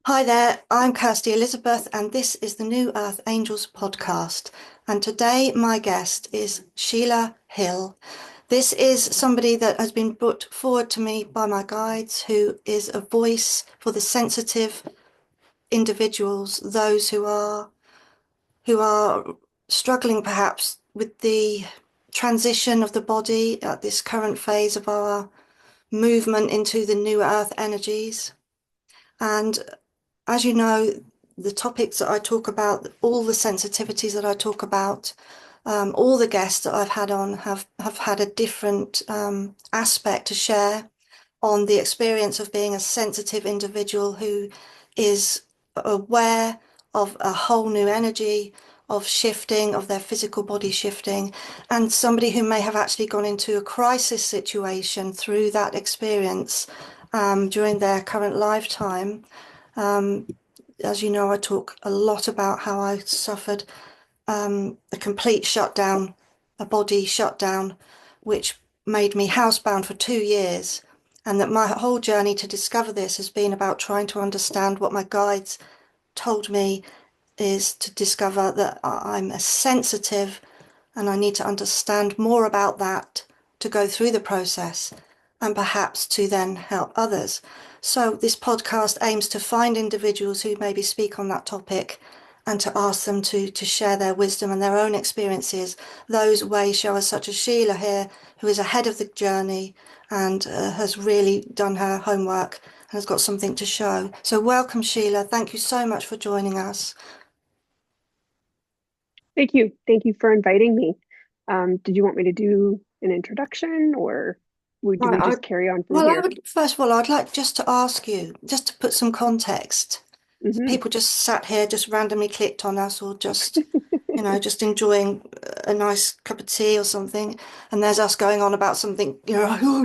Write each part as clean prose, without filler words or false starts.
Hi there, I'm Kirsty Elizabeth, and this is the New Earth Angels podcast. And today, my guest is Sheila Hill. This is somebody that has been put forward to me by my guides, who is a voice for the sensitive individuals, those who are struggling perhaps with the transition of the body at this current phase of our movement into the New Earth energies. And as you know, the topics that I talk about, all the sensitivities that I talk about, all the guests that I've had on have had a different aspect to share on the experience of being a sensitive individual who is aware of a whole new energy, of shifting, of their physical body shifting, and somebody who may have actually gone into a crisis situation through that experience during their current lifetime. Um, as you know, I talk a lot about how I suffered a complete shutdown, a body shutdown, which made me housebound for 2 years. And that my whole journey to discover this has been about trying to understand what my guides told me is to discover that I'm a sensitive and I need to understand more about that to go through the process and perhaps to then help others. So this podcast aims to find individuals who maybe speak on that topic and to ask them to share their wisdom and their own experiences. Those way showers such as Sheila here, who is ahead of the journey and has really done her homework and has got something to show. So welcome, Sheila. Thank you so much for joining us. Thank you. Thank you for inviting me. Did you want me to do an introduction or do Right, we just carry on from well, I here? would first of all, I'd like just to ask you, just to put some context. Hmm. People just sat here, just randomly clicked on us, or just, just enjoying a nice cup of tea or something, and there's us going on about something,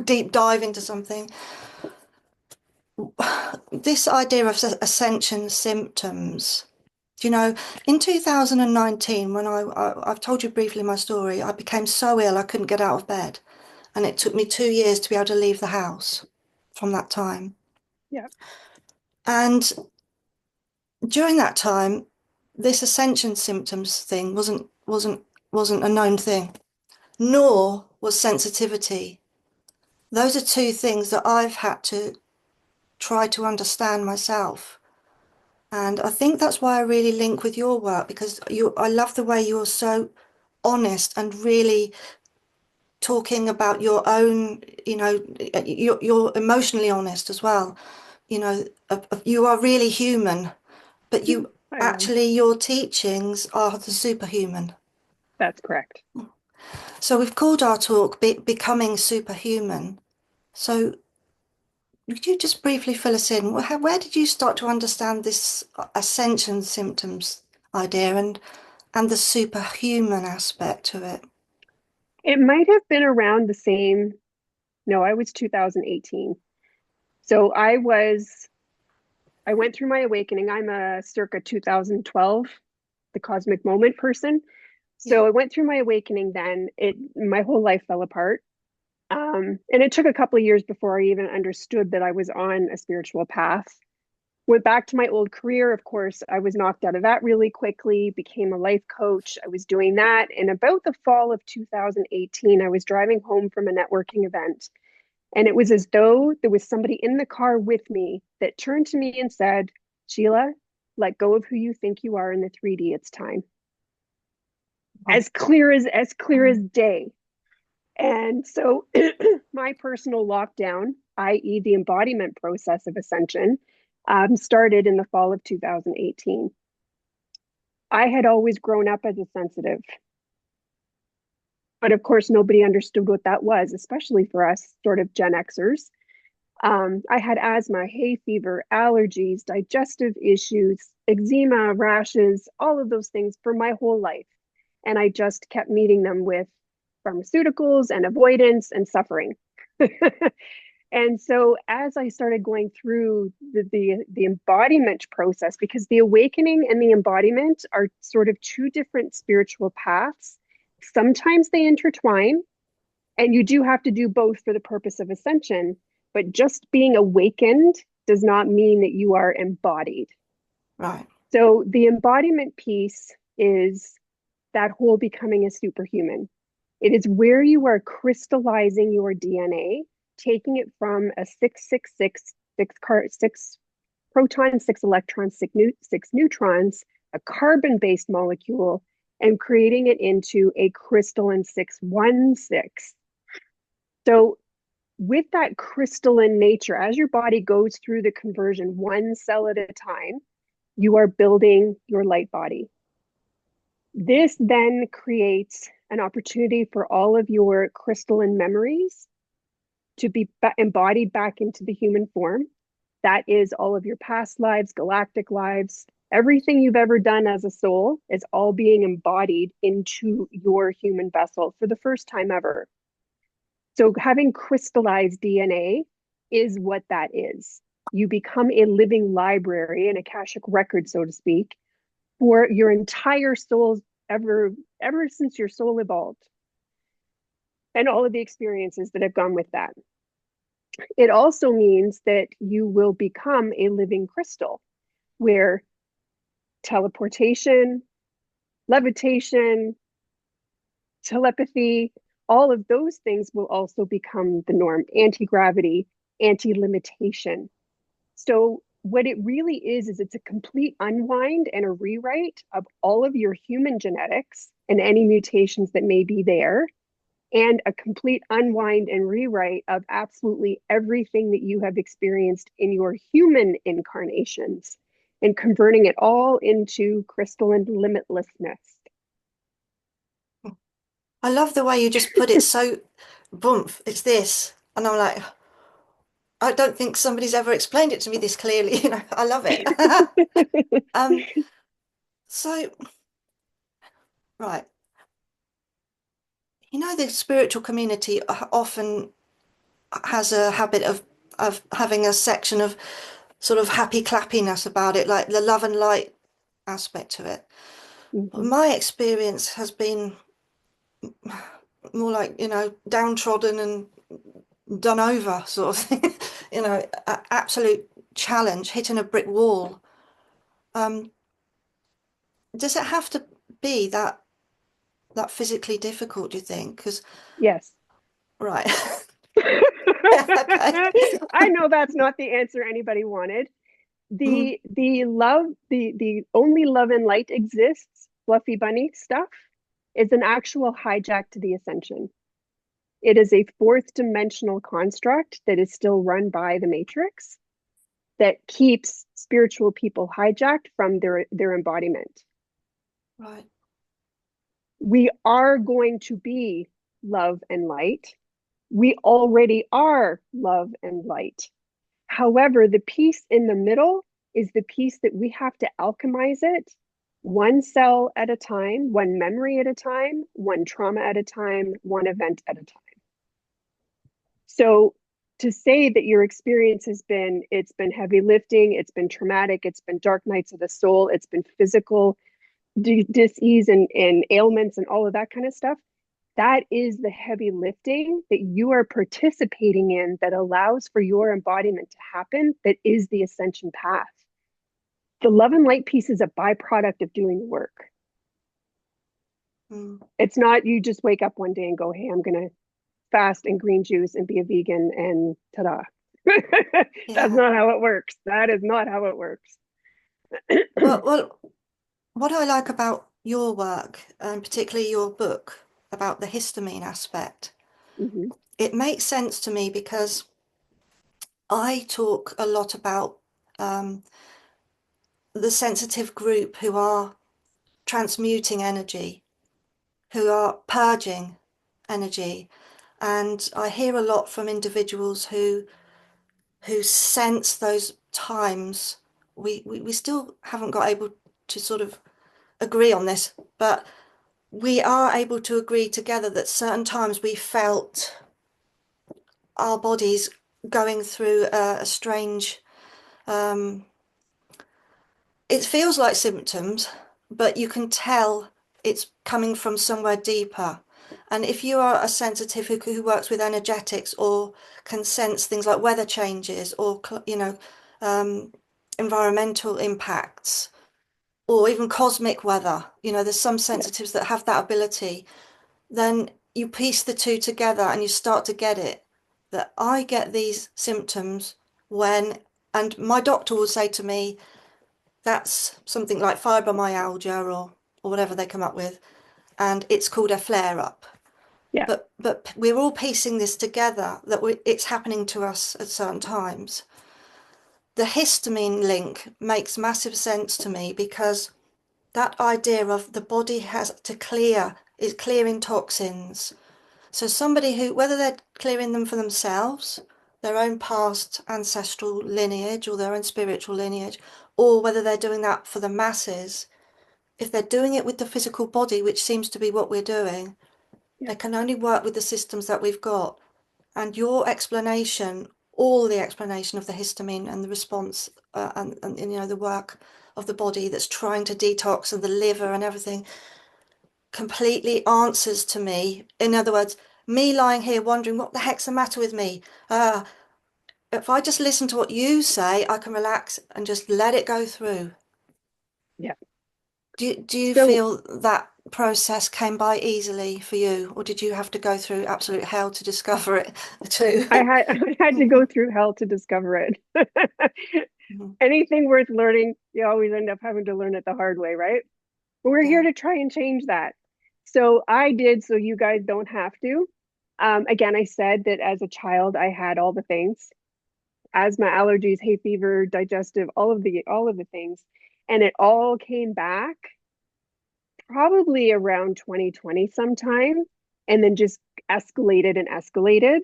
deep dive into something. This idea of ascension symptoms. You know, in 2019, when I've told you briefly my story, I became so ill I couldn't get out of bed, and it took me 2 years to be able to leave the house from that time. Yeah. And during that time, this ascension symptoms thing wasn't a known thing, nor was sensitivity. Those are two things that I've had to try to understand myself. And I think that's why I really link with your work because I love the way you're so honest and really talking about your own, you're emotionally honest as well. You are really human, but Yeah, you I am. actually, your teachings are the superhuman. That's correct. So we've called our talk Becoming Superhuman. So could you just briefly fill us in? Where did you start to understand this ascension symptoms idea and the superhuman aspect to it? It might have been around the same. No, I was 2018. So I went through my awakening. I'm a circa 2012, the cosmic moment person. Yeah. So I went through my awakening then. My whole life fell apart. And it took a couple of years before I even understood that I was on a spiritual path. Went back to my old career. Of course, I was knocked out of that really quickly, became a life coach. I was doing that. And about the fall of 2018, I was driving home from a networking event. And it was as though there was somebody in the car with me that turned to me and said, Sheila, let go of who you think you are in the 3D. It's time. Oh. As clear as day. And so my personal lockdown, i.e., the embodiment process of ascension, started in the fall of 2018. I had always grown up as a sensitive, but of course, nobody understood what that was, especially for us sort of Gen Xers. I had asthma, hay fever, allergies, digestive issues, eczema, rashes, all of those things for my whole life. And I just kept meeting them with pharmaceuticals and avoidance and suffering. And so as I started going through the embodiment process, because the awakening and the embodiment are sort of two different spiritual paths, sometimes they intertwine, and you do have to do both for the purpose of ascension. But just being awakened does not mean that you are embodied. Right. So the embodiment piece is that whole becoming a superhuman. It is where you are crystallizing your DNA, taking it from a 666, six protons, six electrons, six neutrons, a carbon-based molecule, and creating it into a crystalline 616. So with that crystalline nature, as your body goes through the conversion one cell at a time, you are building your light body. This then creates an opportunity for all of your crystalline memories to be embodied back into the human form. That is all of your past lives, galactic lives, everything you've ever done as a soul is all being embodied into your human vessel for the first time ever. So having crystallized DNA is what that is. You become a living library, an Akashic record, so to speak, for your entire soul's ever since your soul evolved, and all of the experiences that have gone with that. It also means that you will become a living crystal where teleportation, levitation, telepathy, all of those things will also become the norm. Anti-gravity, anti-limitation. So what it really is it's a complete unwind and a rewrite of all of your human genetics and any mutations that may be there, and a complete unwind and rewrite of absolutely everything that you have experienced in your human incarnations and converting it all into crystalline limitlessness. I love the way you just put it so boom, it's this. And I'm like, I don't think somebody's ever explained it to me this clearly. I love it. Um, so right. The spiritual community often has a habit of having a section of sort of happy clappiness about it, like the love and light aspect to it. Mm-hmm. My experience has been more like, downtrodden and done over sort of thing, absolute challenge, hitting a brick wall. Um, does it have to be that physically difficult, do you think? Because, Yes. right. Okay. I know that's not the answer anybody wanted. Mhm. The love, the only love and light exists, fluffy bunny stuff, is an actual hijack to the ascension. It is a fourth dimensional construct that is still run by the matrix that keeps spiritual people hijacked from their embodiment. Right. We are going to be love and light. We already are love and light. However, the piece in the middle is the piece that we have to alchemize it one cell at a time, one memory at a time, one trauma at a time, one event at a time. So to say that your experience it's been heavy lifting, it's been traumatic, it's been dark nights of the soul, it's been physical dis-ease and ailments and all of that kind of stuff, that is the heavy lifting that you are participating in that allows for your embodiment to happen, that is the ascension path. The love and light piece is a byproduct of doing the work. Mm. It's not you just wake up one day and go, hey, I'm going to fast and green juice and be a vegan and ta-da. That's Yeah. not how it works. That is not how it works. Well, what I like about your work, and particularly your book about the histamine aspect, Mm-hmm. it makes sense to me because I talk a lot about um, the sensitive group who are transmuting energy, who are purging energy. And I hear a lot from individuals who sense those times. We still haven't got able to sort of agree on this, but we are able to agree together that certain times we felt our bodies going through a strange, um, it feels like symptoms, but you can tell it's coming from somewhere deeper. And if you are a sensitive who works with energetics or can sense things like weather changes or, um, environmental impacts, or even cosmic weather. You know, there's some Yeah. sensitives that have that ability. Then you piece the two together and you start to get it that I get these symptoms when, and my doctor will say to me, that's something like fibromyalgia or whatever they come up with, and it's called a flare up. Yeah. But we're all piecing this together that it's happening to us at certain times. The histamine link makes massive sense to me because that idea of the body has to is clearing toxins. So somebody who, whether they're clearing them for themselves, their own past ancestral lineage or their own spiritual lineage, or whether they're doing that for the masses, if they're doing it with the physical body, which seems to be what we're doing, Yeah. they can only work with the systems that we've got. And your explanation, all the explanation of the histamine and the response, and you know the work of the body that's trying to detox and the liver and everything, completely answers to me. In other words, me lying here wondering what the heck's the matter with me. If I just listen to what you say, I can relax and just let it go through. Yeah. Do you So feel that process came by easily for you, or did you have to go through absolute hell to discover it too? I had to go through hell to discover it. Anything worth learning, you always end up having to learn it the hard way, right? But we're here Yeah. to try and change that. So I did, so you guys don't have to. Again, I said that as a child, I had all the things: asthma, allergies, hay fever, digestive, all of the things, and it all came back probably around 2020 sometime, and then just escalated and escalated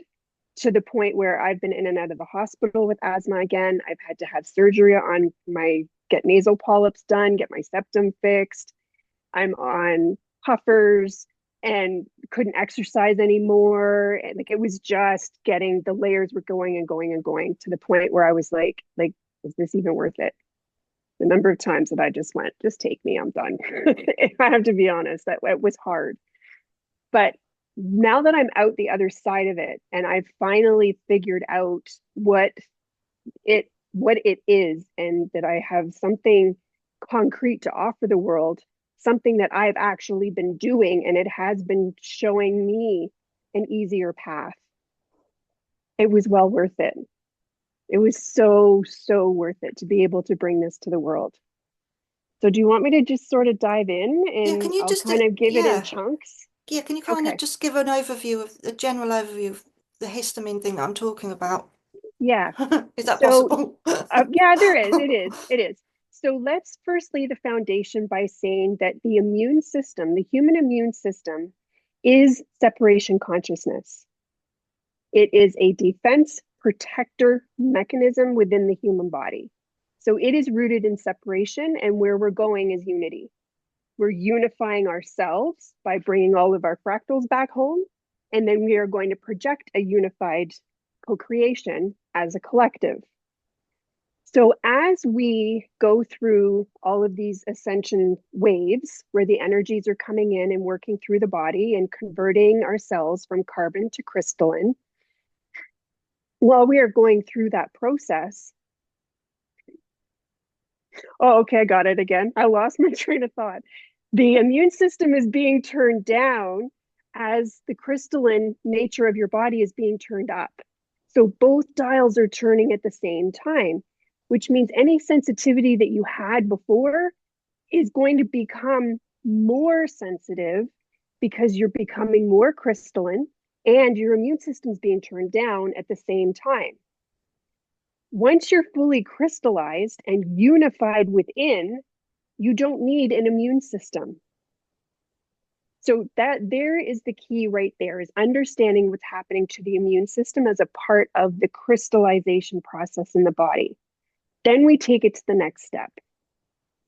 to the point where I've been in and out of the hospital with asthma again. I've had to have surgery on get nasal polyps done, get my septum fixed. I'm on puffers and couldn't exercise anymore. And like it was just getting, the layers were going and going and going to the point where I was like, is this even worth it? The number of times that I just went, just take me, I'm done. If I have to be honest, that it was hard. But now that I'm out the other side of it and I've finally figured out what it is, and that I have something concrete to offer the world, something that I've actually been doing, and it has been showing me an easier path. It was well worth it. It was so, so worth it to be able to bring this to the world. So, do you want me to just sort of dive in Yeah, and can you I'll just, kind of give it in yeah, chunks? yeah, can you kind of Okay. just give an overview of a general overview of the histamine thing that I'm talking about? Yeah. Is that So, possible? yeah, there is. It is. It is. So, let's first lay the foundation by saying that the immune system, the human immune system, is separation consciousness. It is a defense protector mechanism within the human body. So, it is rooted in separation, and where we're going is unity. We're unifying ourselves by bringing all of our fractals back home. And then we are going to project a unified co creation as a collective. So, as we go through all of these ascension waves where the energies are coming in and working through the body and converting our cells from carbon to crystalline, while we are going through that process, oh, okay, I got it again. I lost my train of thought. The immune system is being turned down as the crystalline nature of your body is being turned up. So both dials are turning at the same time, which means any sensitivity that you had before is going to become more sensitive because you're becoming more crystalline and your immune system's being turned down at the same time. Once you're fully crystallized and unified within, you don't need an immune system. So that there is the key right there, is understanding what's happening to the immune system as a part of the crystallization process in the body. Then we take it to the next step.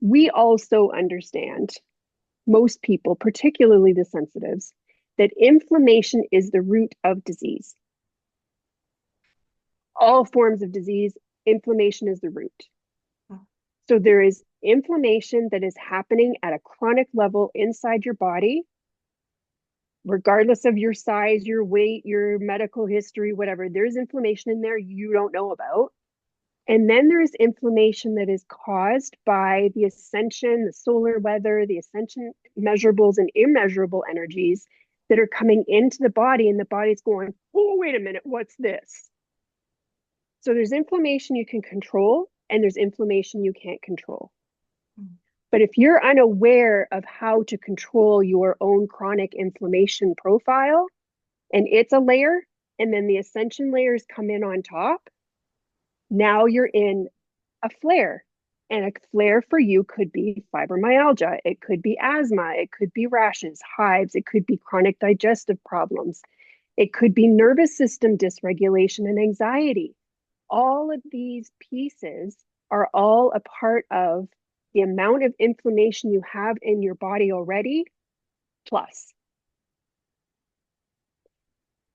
We also understand, most people, particularly the sensitives, that inflammation is the root of disease. All forms of disease, inflammation is the root. So there is inflammation that is happening at a chronic level inside your body, regardless of your size, your weight, your medical history, whatever. There's inflammation in there you don't know about. And then there is inflammation that is caused by the ascension, the solar weather, the ascension measurables and immeasurable energies that are coming into the body, and the body's going, oh, wait a minute, what's this? So there's inflammation you can control, and there's inflammation you can't control. But if you're unaware of how to control your own chronic inflammation profile, and it's a layer, and then the ascension layers come in on top, now you're in a flare. And a flare for you could be fibromyalgia, it could be asthma, it could be rashes, hives, it could be chronic digestive problems, it could be nervous system dysregulation and anxiety. All of these pieces are all a part of the amount of inflammation you have in your body already, plus.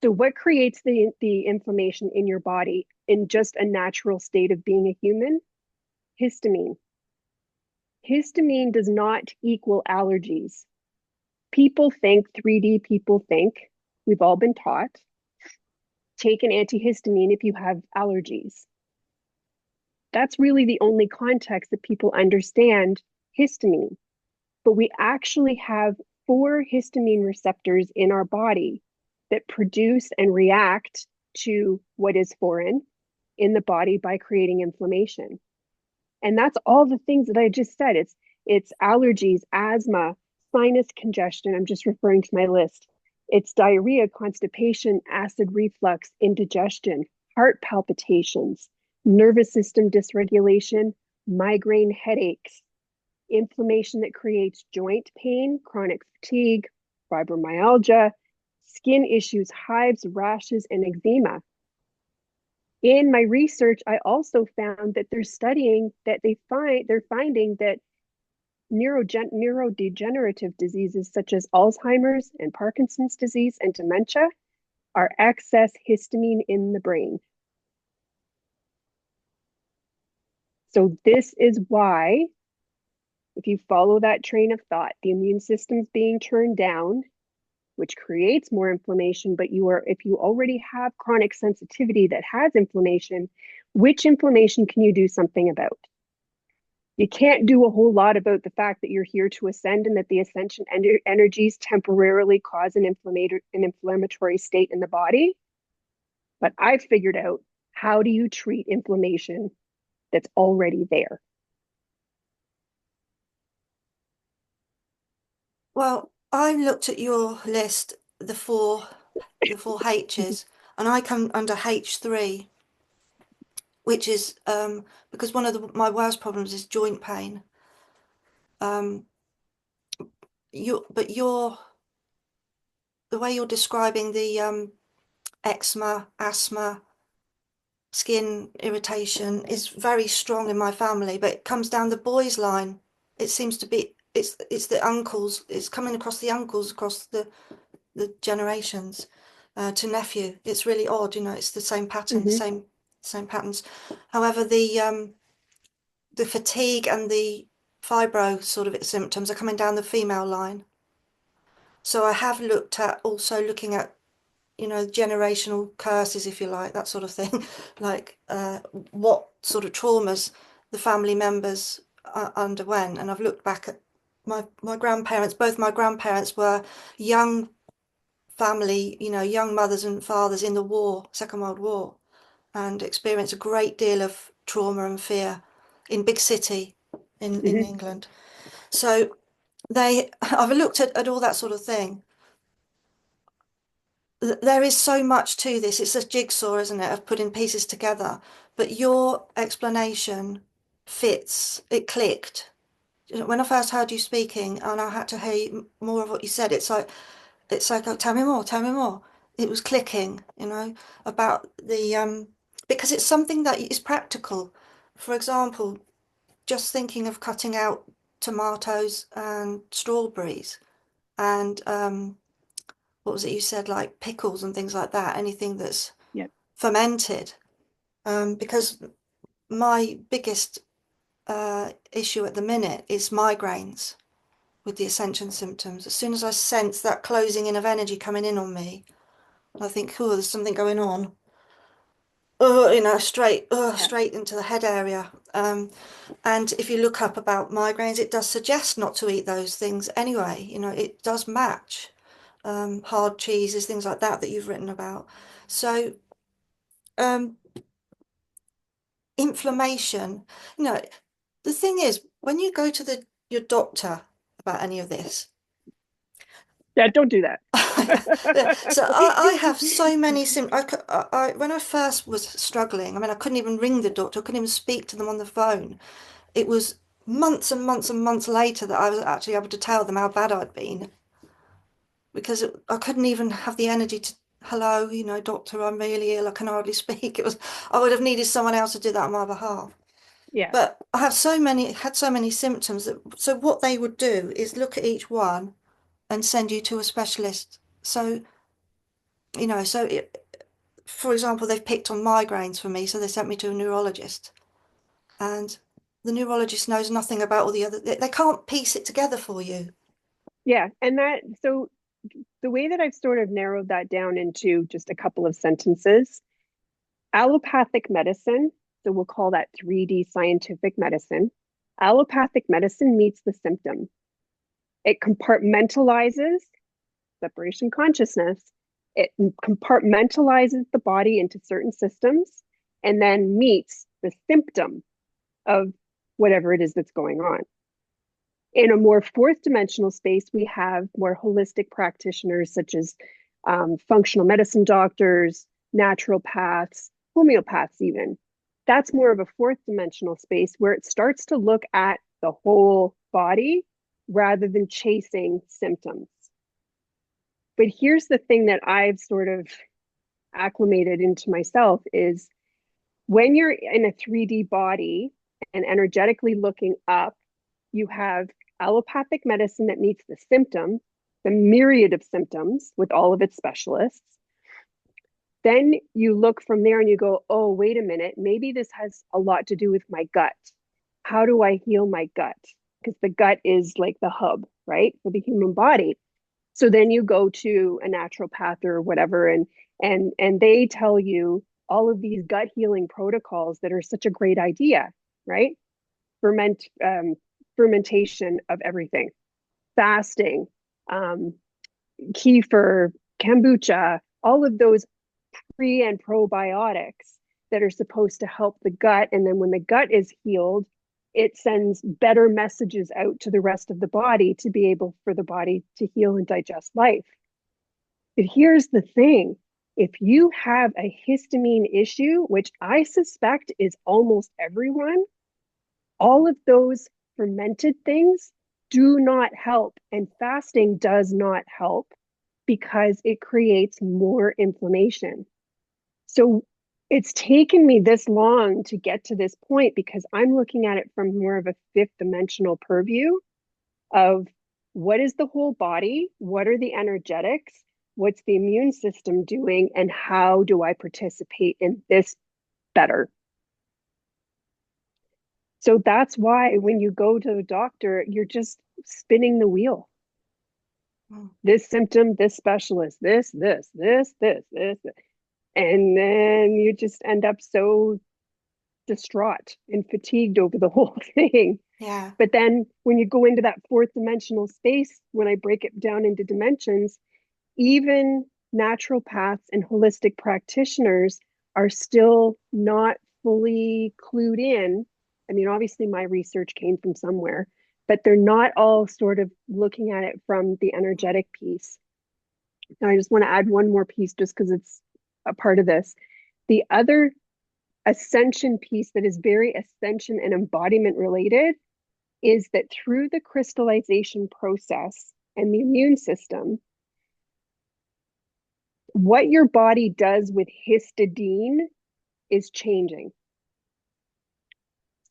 So, what creates the inflammation in your body in just a natural state of being a human? Histamine. Histamine does not equal allergies. People think, 3D people think, we've all been taught, take an antihistamine if you have allergies. That's really the only context that people understand histamine. But we actually have 4 histamine receptors in our body that produce and react to what is foreign in the body by creating inflammation. And that's all the things that I just said. It's allergies, asthma, sinus congestion. I'm just referring to my list. It's diarrhea, constipation, acid reflux, indigestion, heart palpitations, nervous system dysregulation, migraine headaches, inflammation that creates joint pain, chronic fatigue, fibromyalgia, skin issues, hives, rashes, and eczema. In my research, I also found that they're studying that they're finding that neurodegenerative diseases such as Alzheimer's and Parkinson's disease and dementia are excess histamine in the brain. So this is why, if you follow that train of thought, the immune system's being turned down, which creates more inflammation, but if you already have chronic sensitivity that has inflammation, which inflammation can you do something about? You can't do a whole lot about the fact that you're here to ascend and that the ascension energies temporarily cause an inflammatory state in the body. But I've figured out, how do you treat inflammation that's already there? Well, I looked at your list, the four H's, and I come under H3, which is because one of my worst problems is joint pain. Um, but the way you're describing the eczema, asthma, skin irritation is very strong in my family, but it comes down the boys' line. It seems to be it's the uncles. It's coming across the uncles across the generations to nephew. It's really odd, it's the same pattern, the Mm-hmm. same patterns. However, the fatigue and the fibro sort of symptoms are coming down the female line. So I have looking at generational curses, if you like, that sort of thing, like what sort of traumas the family members underwent. And I've looked back at my grandparents. Both my grandparents were young family, young mothers and fathers in the war, Second World War, and experienced a great deal of trauma and fear in big city in Mm-hmm. England. So I've looked at all that sort of thing. There is so much to this. It's a jigsaw, isn't it, of putting pieces together. But your explanation fits. It clicked. When I first heard you speaking, and I had to hear more of what you said, it's like, oh, tell me more, tell me more. It was clicking, about because it's something that is practical. For example, just thinking of cutting out tomatoes and strawberries and what was it you said, like pickles and things like that, anything that's Yep. fermented. Because my biggest issue at the minute is migraines with the ascension symptoms. As soon as I sense that closing in of energy coming in on me, I think, oh, there's something going on. Yeah. straight into the head area. And if you look up about migraines, it does suggest not to eat those things anyway. It does match hard cheeses, things like that you've written about. So, um, inflammation, you know, the thing is, when you go to your doctor about any of this, Yeah, don't do that. so I have so many symptoms. When I first was struggling, I mean, I couldn't even ring the doctor, I couldn't even speak to them on the phone. It was months and months and months later that I was actually able to tell them how bad I'd been because I couldn't even have the energy to, hello, doctor, I'm really ill, I can hardly speak. I would have needed someone else to do that on my behalf. Yeah. But I have had so many symptoms so what they would do is look at each one and send you to a specialist. So, for example, they've picked on migraines for me, so they sent me to a neurologist. And the neurologist knows nothing about all the other, they can't piece it together for you. Yeah. So the way that I've sort of narrowed that down into just a couple of sentences, allopathic medicine, so we'll call that 3D scientific medicine. Allopathic medicine meets the symptom. It compartmentalizes separation consciousness. It compartmentalizes the body into certain systems and then meets the symptom of whatever it is that's going on. In a more fourth dimensional space, we have more holistic practitioners such as functional medicine doctors, naturopaths, homeopaths, even. That's more of a fourth dimensional space where it starts to look at the whole body rather than chasing symptoms. But here's the thing that I've sort of acclimated into myself is when you're in a 3D body and energetically looking up, you have allopathic medicine that meets the symptom, the myriad of symptoms with all of its specialists. Then you look from there and you go, oh, wait a minute, maybe this has a lot to do with my gut. How do I heal my gut? Because the gut is like the hub, right, for the human body. So then you go to a naturopath or whatever, and they tell you all of these gut healing protocols that are such a great idea, right? Ferment fermentation of everything, fasting, um, kefir, kombucha, all of those pre and probiotics that are supposed to help the gut. And then when the gut is healed, it sends better messages out to the rest of the body to be able for the body to heal and digest life. But here's the thing. If you have a histamine issue, which I suspect is almost everyone, all of those fermented things do not help. And fasting does not help because it creates more inflammation. So it's taken me this long to get to this point because I'm looking at it from more of a fifth dimensional purview of what is the whole body? What are the energetics? What's the immune system doing? And how do I participate in this better? So that's why when you go to the doctor, you're just spinning the wheel. Mm. This symptom, this specialist, this. And then you just end up so distraught and fatigued over the whole thing. Yeah. But then when you go into that fourth dimensional space, when I break it down into dimensions, even naturopaths and holistic practitioners are still not fully clued in. I mean, obviously, my research came from somewhere, but they're not all sort of looking at it from the energetic piece. And I just want to add one more piece just because it's a part of this. The other ascension piece that is very ascension and embodiment related is that through the crystallization process and the immune system, what your body does with histidine is changing.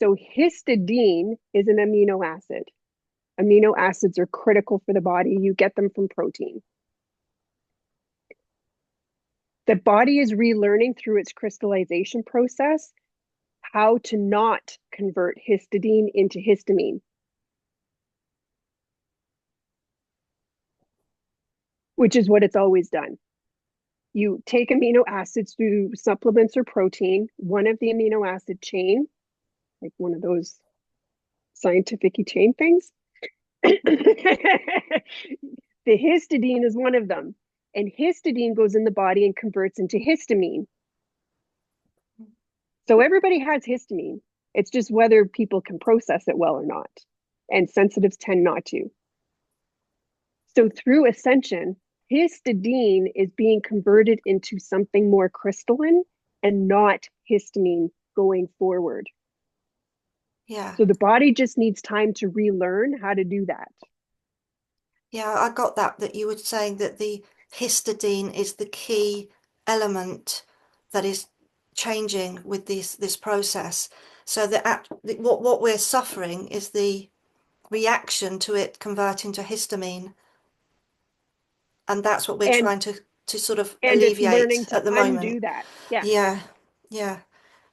So, histidine is an amino acid. Amino acids are critical for the body. You get them from protein. The body is relearning through its crystallization process how to not convert histidine into histamine, which is what it's always done. You take amino acids through supplements or protein, one of the amino acid chain, like one of those scientific chain things. The histidine is one of them. And histidine goes in the body and converts into histamine. So everybody has histamine. It's just whether people can process it well or not. And sensitives tend not to. So through ascension, histidine is being converted into something more crystalline and not histamine going forward. Yeah. So the body just needs time to relearn how to do that. Yeah, I got that you were saying that the histidine is the key element that is changing with this process. So what we're suffering is the reaction to it converting to histamine, and that's what we're And trying to sort of it's learning alleviate to at the undo moment. that. Yeah. Yeah, yeah.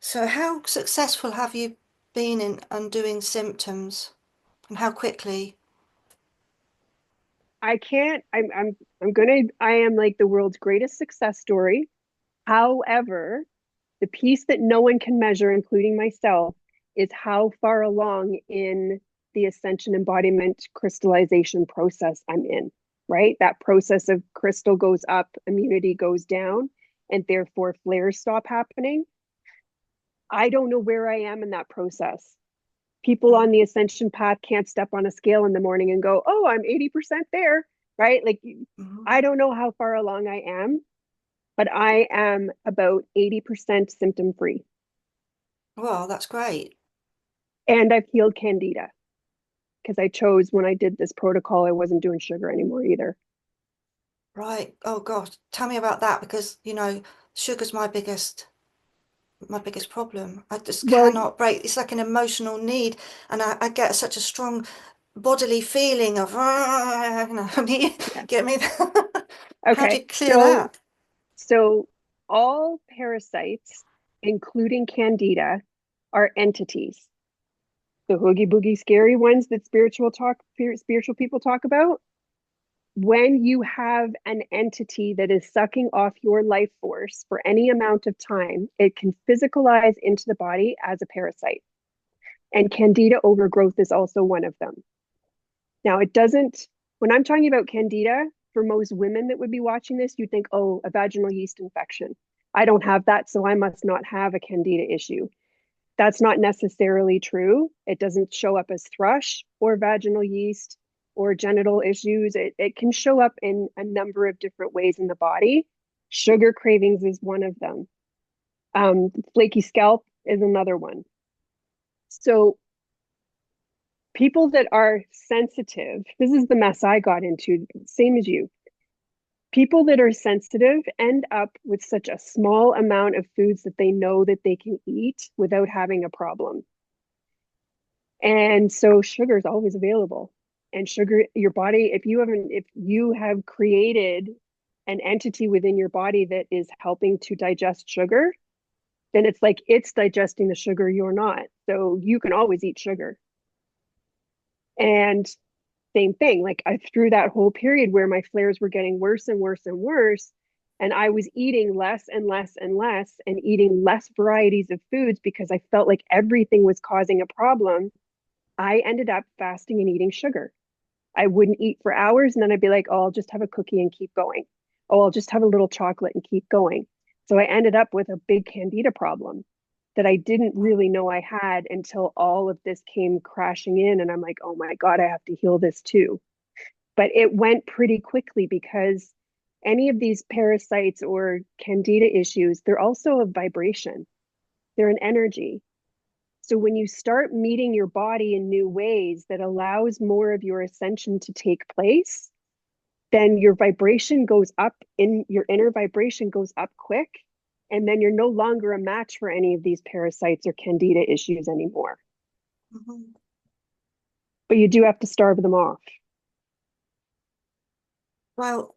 So how successful have you been in undoing symptoms, and how quickly? I can't I am like the world's greatest success story. However, the piece that no one can measure, including myself, is how far along in the ascension embodiment crystallization process I'm in, right? That process of crystal goes up, immunity goes down, and therefore flares stop happening. I don't know where I am in that process. People on the ascension path can't step on a scale in the morning and go, oh, I'm 80% there, right? Like, Mhm. I don't know how far along I am, but I am about 80% symptom free. Well, that's great. And I've healed candida because I chose when I did this protocol, I wasn't doing sugar anymore either. Right. Oh gosh, tell me about that because, sugar's my biggest problem. I just Well, cannot break. It's like an emotional need, and I get such a strong bodily feeling of, I need, yeah. get me. How do Okay. you clear So, that? so all parasites, including candida, are entities. The hoogie boogie scary ones that spiritual people talk about. When you have an entity that is sucking off your life force for any amount of time, it can physicalize into the body as a parasite. And candida overgrowth is also one of them. Now, it doesn't, when I'm talking about candida, for most women that would be watching this, you think, oh, a vaginal yeast infection. I don't have that, so I must not have a candida issue. That's not necessarily true. It doesn't show up as thrush or vaginal yeast or genital issues. It can show up in a number of different ways in the body. Sugar cravings is one of them. Flaky scalp is another one. So people that are sensitive, this is the mess I got into, same as you. People that are sensitive end up with such a small amount of foods that they know that they can eat without having a problem. And so sugar is always available. And sugar, your body, if you have created an entity within your body that is helping to digest sugar, then it's like it's digesting the sugar, you're not. So you can always eat sugar. And same thing, like I through that whole period where my flares were getting worse and worse and worse, and I was eating less and less and less and eating less varieties of foods because I felt like everything was causing a problem. I ended up fasting and eating sugar. I wouldn't eat for hours and then I'd be like, oh, I'll just have a cookie and keep going. Oh, I'll just have a little chocolate and keep going. So I ended up with a big candida problem that I didn't really know I had until all of this came crashing in. And I'm like, oh my God, I have to heal this too. But it went pretty quickly because any of these parasites or candida issues, they're also a vibration, they're an energy. So when you start meeting your body in new ways that allows more of your ascension to take place, then your vibration goes up in your inner vibration goes up quick. And then you're no longer a match for any of these parasites or candida issues anymore. Mhm. But you do have to starve them off. Well,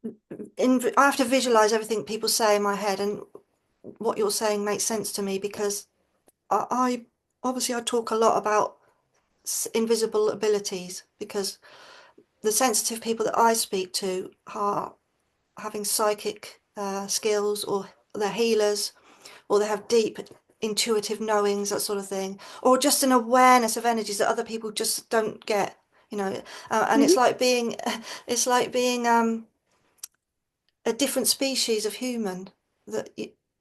I have to visualize everything people say in my head, and what you're saying makes sense to me because I obviously I talk a lot about invisible abilities because the sensitive people that I speak to having psychic skills, or they're healers, or they have deep intuitive knowings, that sort of thing, or just an awareness of energies that other people just don't get, you know. And Mhm. it's like being a different species of human that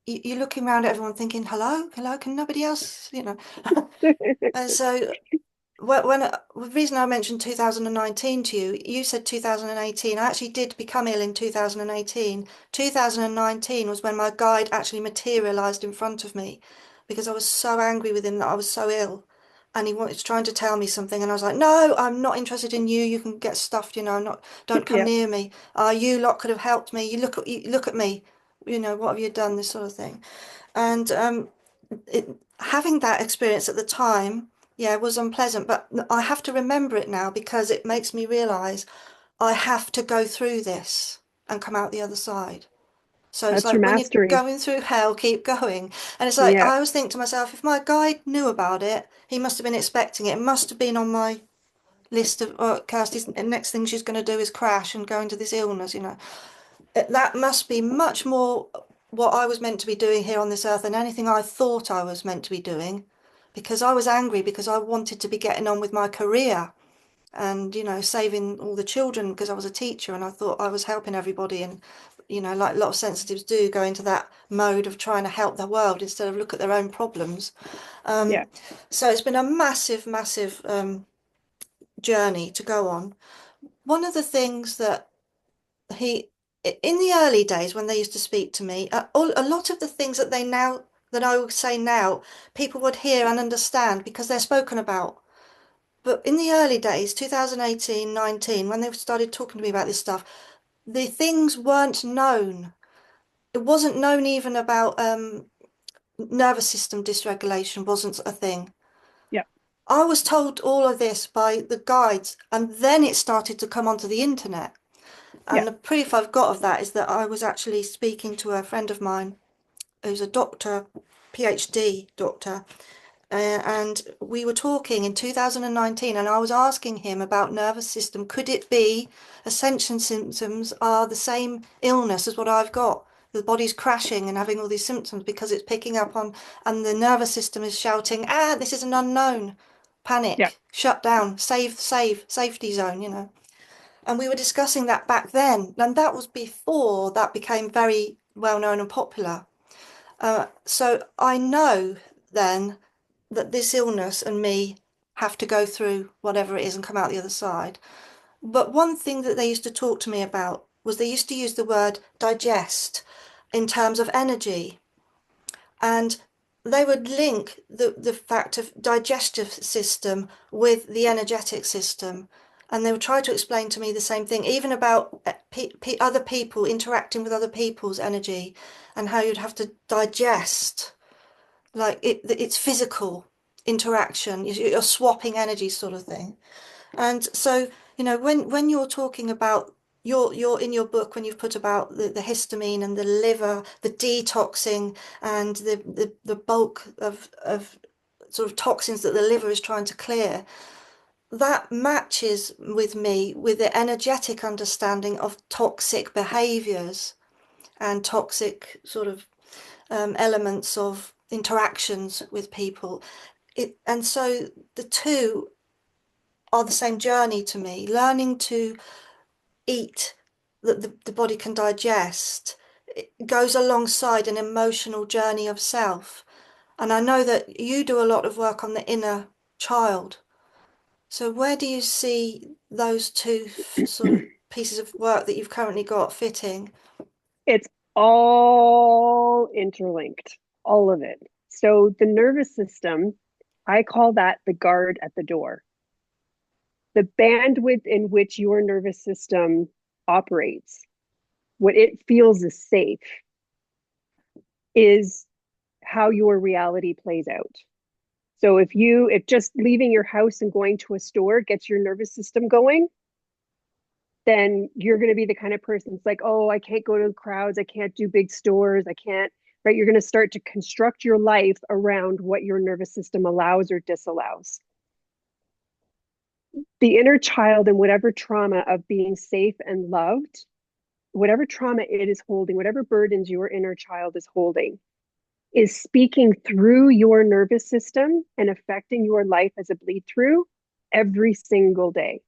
you're looking around at everyone thinking, hello, hello, can nobody else, you know? And so the reason I mentioned 2019 to you, you said 2018. I actually did become ill in 2018. 2019 was when my guide actually materialized in front of me, because I was so angry with him that I was so ill. And he was trying to tell me something, and I was like, "No, I'm not interested in you. You can get stuffed, you know. I'm not. Don't come Yeah, near me. You lot could have helped me. You look at me. You know, what have you done? This sort of thing." And having that experience at the time, yeah, was unpleasant, but I have to remember it now because it makes me realize I have to go through this and come out the other side. So it's that's your like when you're mastery. going through hell, keep going. And it's like Yeah, I always think to myself, if my guide knew about it, he must have been expecting it. It must have been on my list of, oh, Kirsty's next thing she's going to do is crash and go into this illness, you know. That must be much more what I was meant to be doing here on this earth than anything I thought I was meant to be doing, because I was angry because I wanted to be getting on with my career and, you know, saving all the children because I was a teacher and I thought I was helping everybody, and, you know, like a lot of sensitives do, go into that mode of trying to help the world instead of look at their own problems. yeah, So it's been a massive, massive journey to go on. One of the things that he in the early days when they used to speak to me, a lot of the things that they now that I would say now, people would hear and understand because they're spoken about. But in the early days, 2018, 19, when they started talking to me about this stuff, the things weren't known. It wasn't known even about nervous system dysregulation wasn't a thing. yeah, I was told all of this by the guides, and then it started to come onto the internet. yeah, And the proof I've got of that is that I was actually speaking to a friend of mine who's a doctor, PhD doctor, and we were talking in 2019, and I was asking him about nervous system. Could it be ascension symptoms are the same illness as what I've got? The body's crashing and having all these symptoms because it's picking up on, and the nervous system is shouting, this is an unknown. yeah. Panic, shut down, safety zone, you know. And we were discussing that back then, and that was before that became very well known and popular. So I know then that this illness and me have to go through whatever it is and come out the other side. But one thing that they used to talk to me about was they used to use the word digest in terms of energy. And they would link the fact of digestive system with the energetic system. And they would try to explain to me the same thing, even about other people interacting with other people's energy and how you'd have to digest, like it's physical interaction. You're swapping energy sort of thing. And so, you know, when you're talking about you're in your book when you've put about the histamine and the liver, the detoxing and the bulk of sort of toxins that the liver is trying to clear, that matches with me with the energetic understanding of toxic behaviors and toxic sort of elements of interactions with people. And so the two are the same journey to me. Learning to eat that the body can digest, it goes alongside an emotional journey of self. And I know that you do a lot of work on the inner child. So where do you see those two sort of pieces of work that you've currently got fitting? It's all interlinked, all of it. So the nervous system, I call that the guard at the door. The bandwidth in which your nervous system operates, what it feels is safe, is how your reality plays out. So if just leaving your house and going to a store gets your nervous system going, then you're going to be the kind of person that's like, oh, I can't go to crowds, I can't do big stores, I can't, right? You're going to start to construct your life around what your nervous system allows or disallows. The inner child and whatever trauma of being safe and loved whatever trauma it is holding, whatever burdens your inner child is holding, is speaking through your nervous system and affecting your life as a bleed through every single day.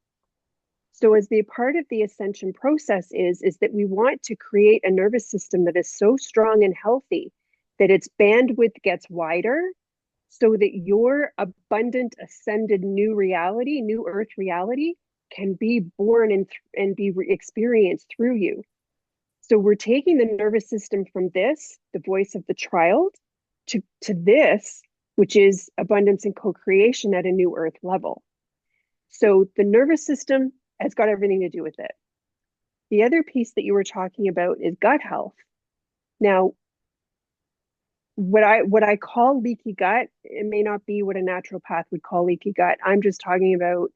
So as the part of the ascension process is that we want to create a nervous system that is so strong and healthy that its bandwidth gets wider so that your abundant ascended new reality, new earth reality can be born and be experienced through you. So we're taking the nervous system from this, the voice of the child, to this, which is abundance and co-creation at a new earth level. So the nervous system has got everything to do with it. The other piece that you were talking about is gut health. Now, what I call leaky gut, it may not be what a naturopath would call leaky gut. I'm just talking about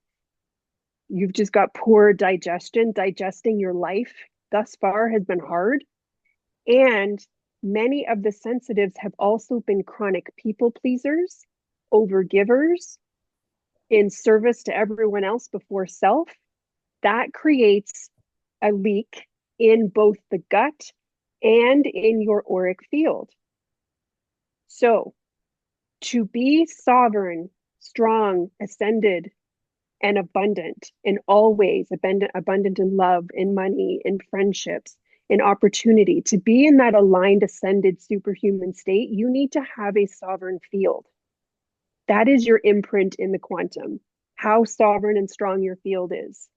you've just got poor digestion. Digesting your life thus far has been hard. And many of the sensitives have also been chronic people pleasers, overgivers, in service to everyone else before self. That creates a leak in both the gut and in your auric field. So, to be sovereign, strong, ascended, and abundant in all ways, abundant in love, in money, in friendships, in opportunity, to be in that aligned, ascended, superhuman state, you need to have a sovereign field. That is your imprint in the quantum, how sovereign and strong your field is.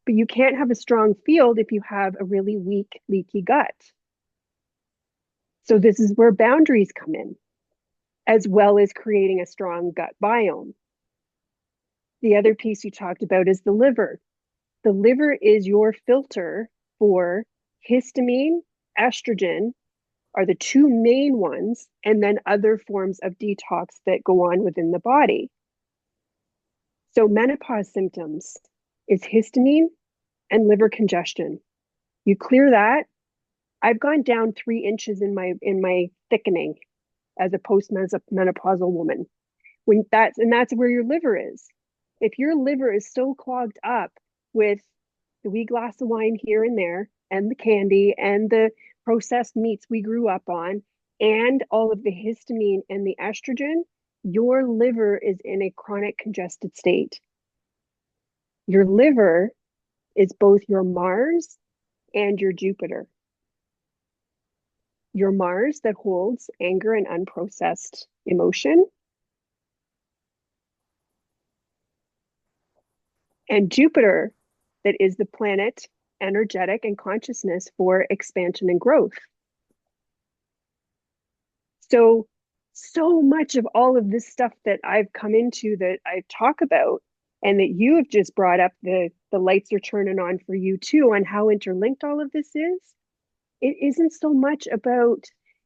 But you can't have a strong field if you have a really weak, leaky gut. So this is where boundaries come in, as well as creating a strong gut biome. The other piece you talked about is the liver. The liver is your filter for histamine, estrogen are the two main ones, and then other forms of detox that go on within the body. So menopause symptoms is histamine and liver congestion. You clear that. I've gone down 3 inches in my thickening as a postmenopausal woman. That's where your liver is. If your liver is so clogged up with the wee glass of wine here and there, and the candy and the processed meats we grew up on, and all of the histamine and the estrogen, your liver is in a chronic congested state. Your liver is both your Mars and your Jupiter. Your Mars that holds anger and unprocessed emotion, and Jupiter that is the planet energetic and consciousness for expansion and growth. So much of all of this stuff that I've come into that I talk about and that you have just brought up, the lights are turning on for you too, on how interlinked all of this is. It isn't so much about,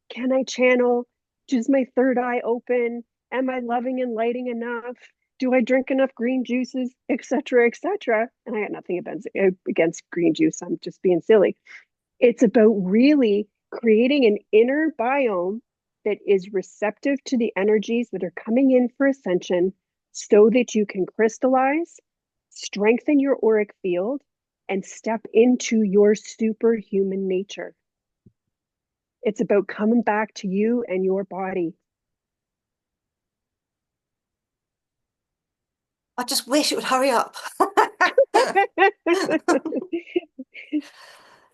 can I channel? Is my third eye open? Am I loving and lighting enough? Do I drink enough green juices, etc., etc.? And I got nothing against green juice. I'm just being silly. It's about really creating an inner biome that is receptive to the energies that are coming in for ascension so that you can crystallize, strengthen your auric field, and step into your superhuman nature. It's about coming back to you and your body. I just wish it would hurry up.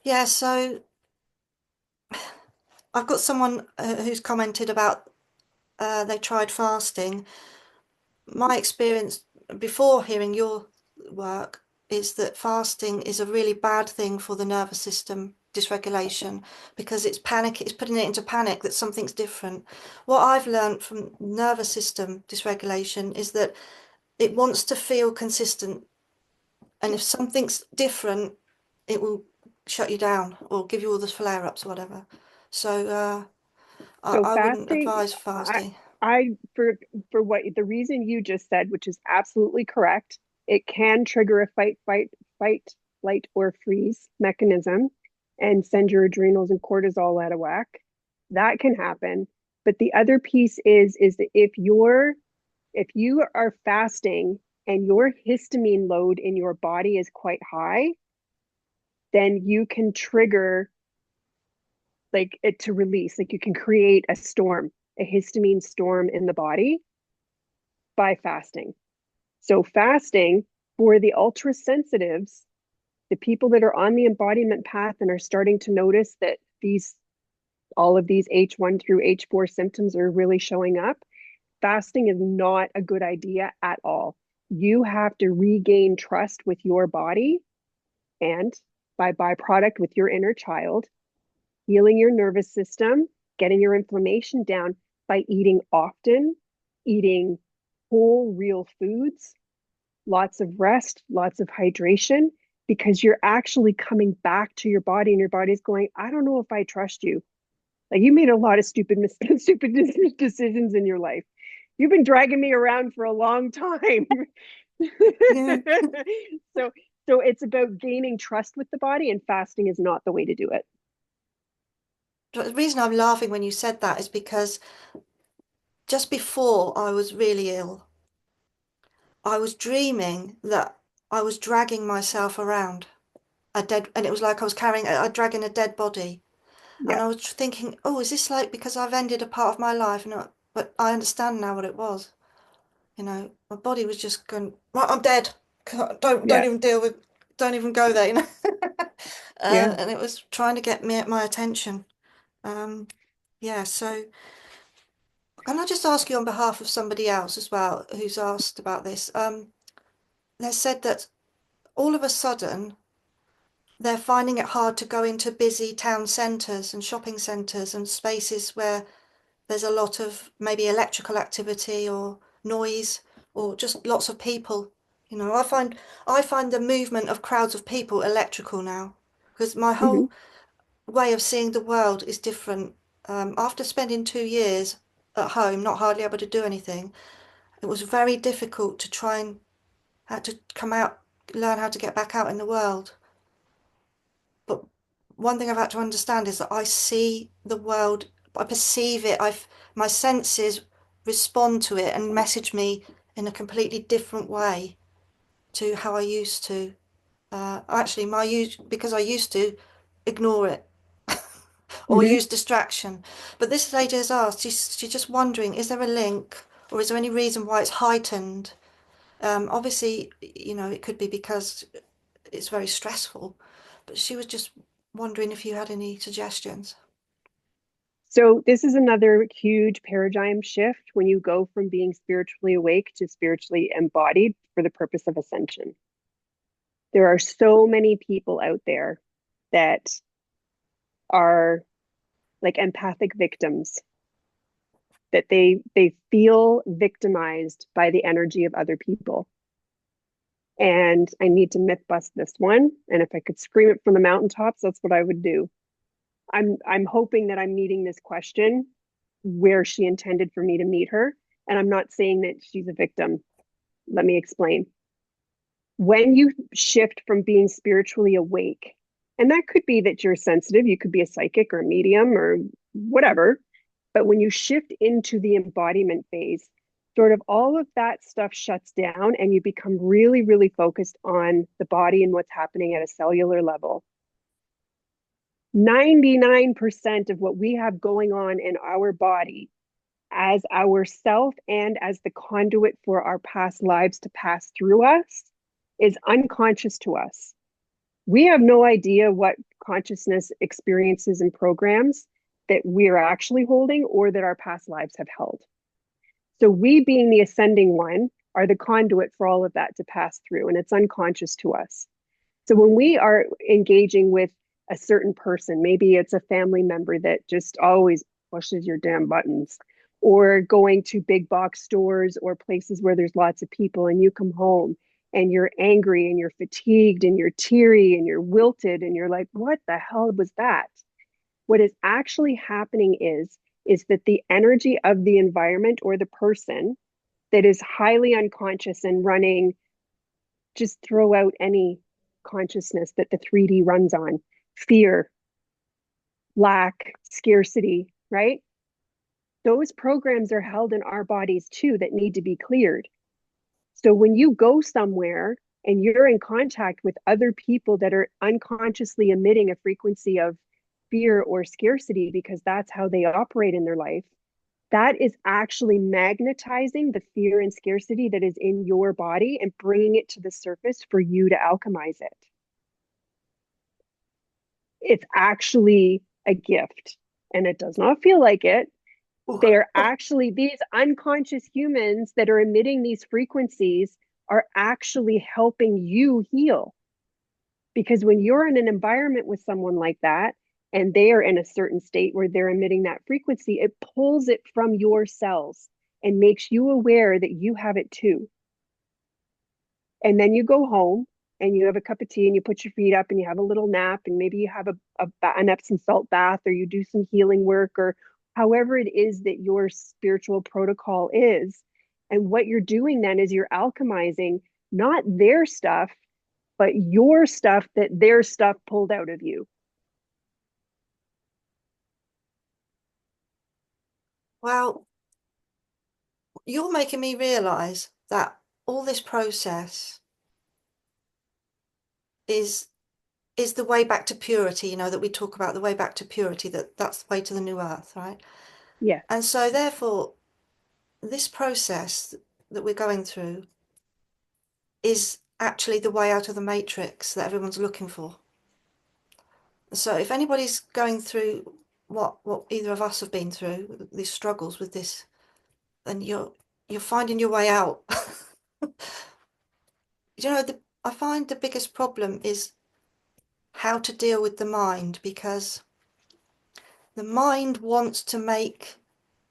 Yeah, so I've got someone who's commented about they tried fasting. My experience before hearing your work is that fasting is a really bad thing for the nervous system dysregulation because it's putting it into panic that something's different. What I've learned from nervous system dysregulation is that it wants to feel consistent, and if something's different, it will shut you down or give you all the flare-ups or whatever. So So I wouldn't fasting, advise I, fasting. I for what the reason you just said, which is absolutely correct, it can trigger a fight, flight, or freeze mechanism and send your adrenals and cortisol out of whack. That can happen. But the other piece is that if you are fasting and your histamine load in your body is quite high, then you can trigger like it to release, like you can create a storm, a histamine storm in the body by fasting. So fasting for the ultra sensitives, the people that are on the embodiment path and are starting to notice that these all of these H1 through H4 symptoms are really showing up, fasting is not a good idea at all. You have to regain trust with your body and by byproduct with your inner child, healing your nervous system, getting your inflammation down by eating often, eating whole, real foods, lots of rest, lots of hydration, because you're actually coming back to your body and your body's going, I don't know if I trust you. Like you made a lot of stupid decisions in your life. You've been dragging me around for a long time. Yeah. so so it's about gaining trust with the body, and fasting is not the way to do it. The reason I'm laughing when you said that is because just before I was really ill, I was dreaming that I was dragging myself around a dead, and it was like I was dragging a dead body. And Yeah, I was thinking, oh, is this like because I've ended a part of my life? But I understand now what it was. My body was just going, right, I'm dead. Don't yeah, even deal with, don't even go there, yeah. and it was trying to get my attention. Um, yeah, so can I just ask you on behalf of somebody else as well who's asked about this? They said that all of a sudden they're finding it hard to go into busy town centres and shopping centres and spaces where there's a lot of maybe electrical activity or noise or just lots of people. I find the movement of crowds of people electrical now because my Hmm. whole way of seeing the world is different. After spending 2 years at home, not hardly able to do anything, it was very difficult to try and had to come out, learn how to get back out in the world. But one thing I've had to understand is that I see the world, I perceive it, my senses respond to it and message me in a completely different way to how I used to. Actually, because I used to ignore it or Hmm. use distraction. But this lady has asked, she's just wondering, is there a link or is there any reason why it's heightened? Obviously, it could be because it's very stressful, but she was just wondering if you had any suggestions. So this is another huge paradigm shift when you go from being spiritually awake to spiritually embodied for the purpose of ascension. There are so many people out there that are like empathic victims, that they feel victimized by the energy of other people. And I need to myth bust this one. And if I could scream it from the mountaintops, that's what I would do. I'm hoping that I'm meeting this question where she intended for me to meet her. And I'm not saying that she's a victim. Let me explain. When you shift from being spiritually awake, and that could be that you're sensitive, you could be a psychic or a medium or whatever, but when you shift into the embodiment phase, sort of all of that stuff shuts down and you become really, really focused on the body and what's happening at a cellular level. 99% of what we have going on in our body as our self and as the conduit for our past lives to pass through us is unconscious to us. We have no idea what consciousness experiences and programs that we're actually holding or that our past lives have held. So, we being the ascending one are the conduit for all of that to pass through, and it's unconscious to us. So, when we are engaging with a certain person, maybe it's a family member that just always pushes your damn buttons, or going to big box stores or places where there's lots of people, and you come home and you're angry and you're fatigued and you're teary and you're wilted and you're like, what the hell was that? What is actually happening is that the energy of the environment or the person that is highly unconscious and running, just throw out any consciousness that the 3D runs on, fear, lack, scarcity, right? Those programs are held in our bodies too that need to be cleared. So when you go somewhere and you're in contact with other people that are unconsciously emitting a frequency of fear or scarcity because that's how they operate in their life, that is actually magnetizing the fear and scarcity that is in your body and bringing it to the surface for you to alchemize it. It's actually a gift, and it does not feel like it. Oh, They're actually, these unconscious humans that are emitting these frequencies are actually helping you heal. Because when you're in an environment with someone like that, and they are in a certain state where they're emitting that frequency, it pulls it from your cells and makes you aware that you have it too. And then you go home and you have a cup of tea and you put your feet up and you have a little nap and maybe you have an Epsom salt bath, or you do some healing work, or however it is that your spiritual protocol is. And what you're doing then is you're alchemizing not their stuff, but your stuff that their stuff pulled out of you. well, you're making me realize that all this process is is the way back to purity, that we talk about the way back to purity, that's the way to the new earth, right? Yes. And so therefore, this process that we're going through is actually the way out of the matrix that everyone's looking for. So if anybody's going through what either of us have been through, these struggles with this, then you're finding your way out. I find the biggest problem is how to deal with the mind, because the mind wants to make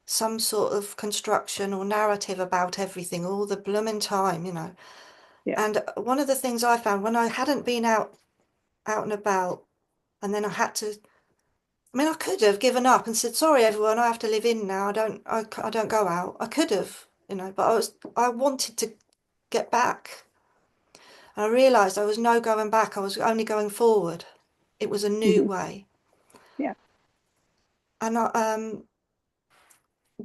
some sort of construction or narrative about everything all the blooming time. Yeah. And one of the things I found when I hadn't been out and about, and then I had to, I mean, I could have given up and said, sorry, everyone, I have to live in now. I don't go out. I could have, but I wanted to get back. And I realized there was no going back. I was only going forward. It was a new Mm-hmm. way. Yeah. And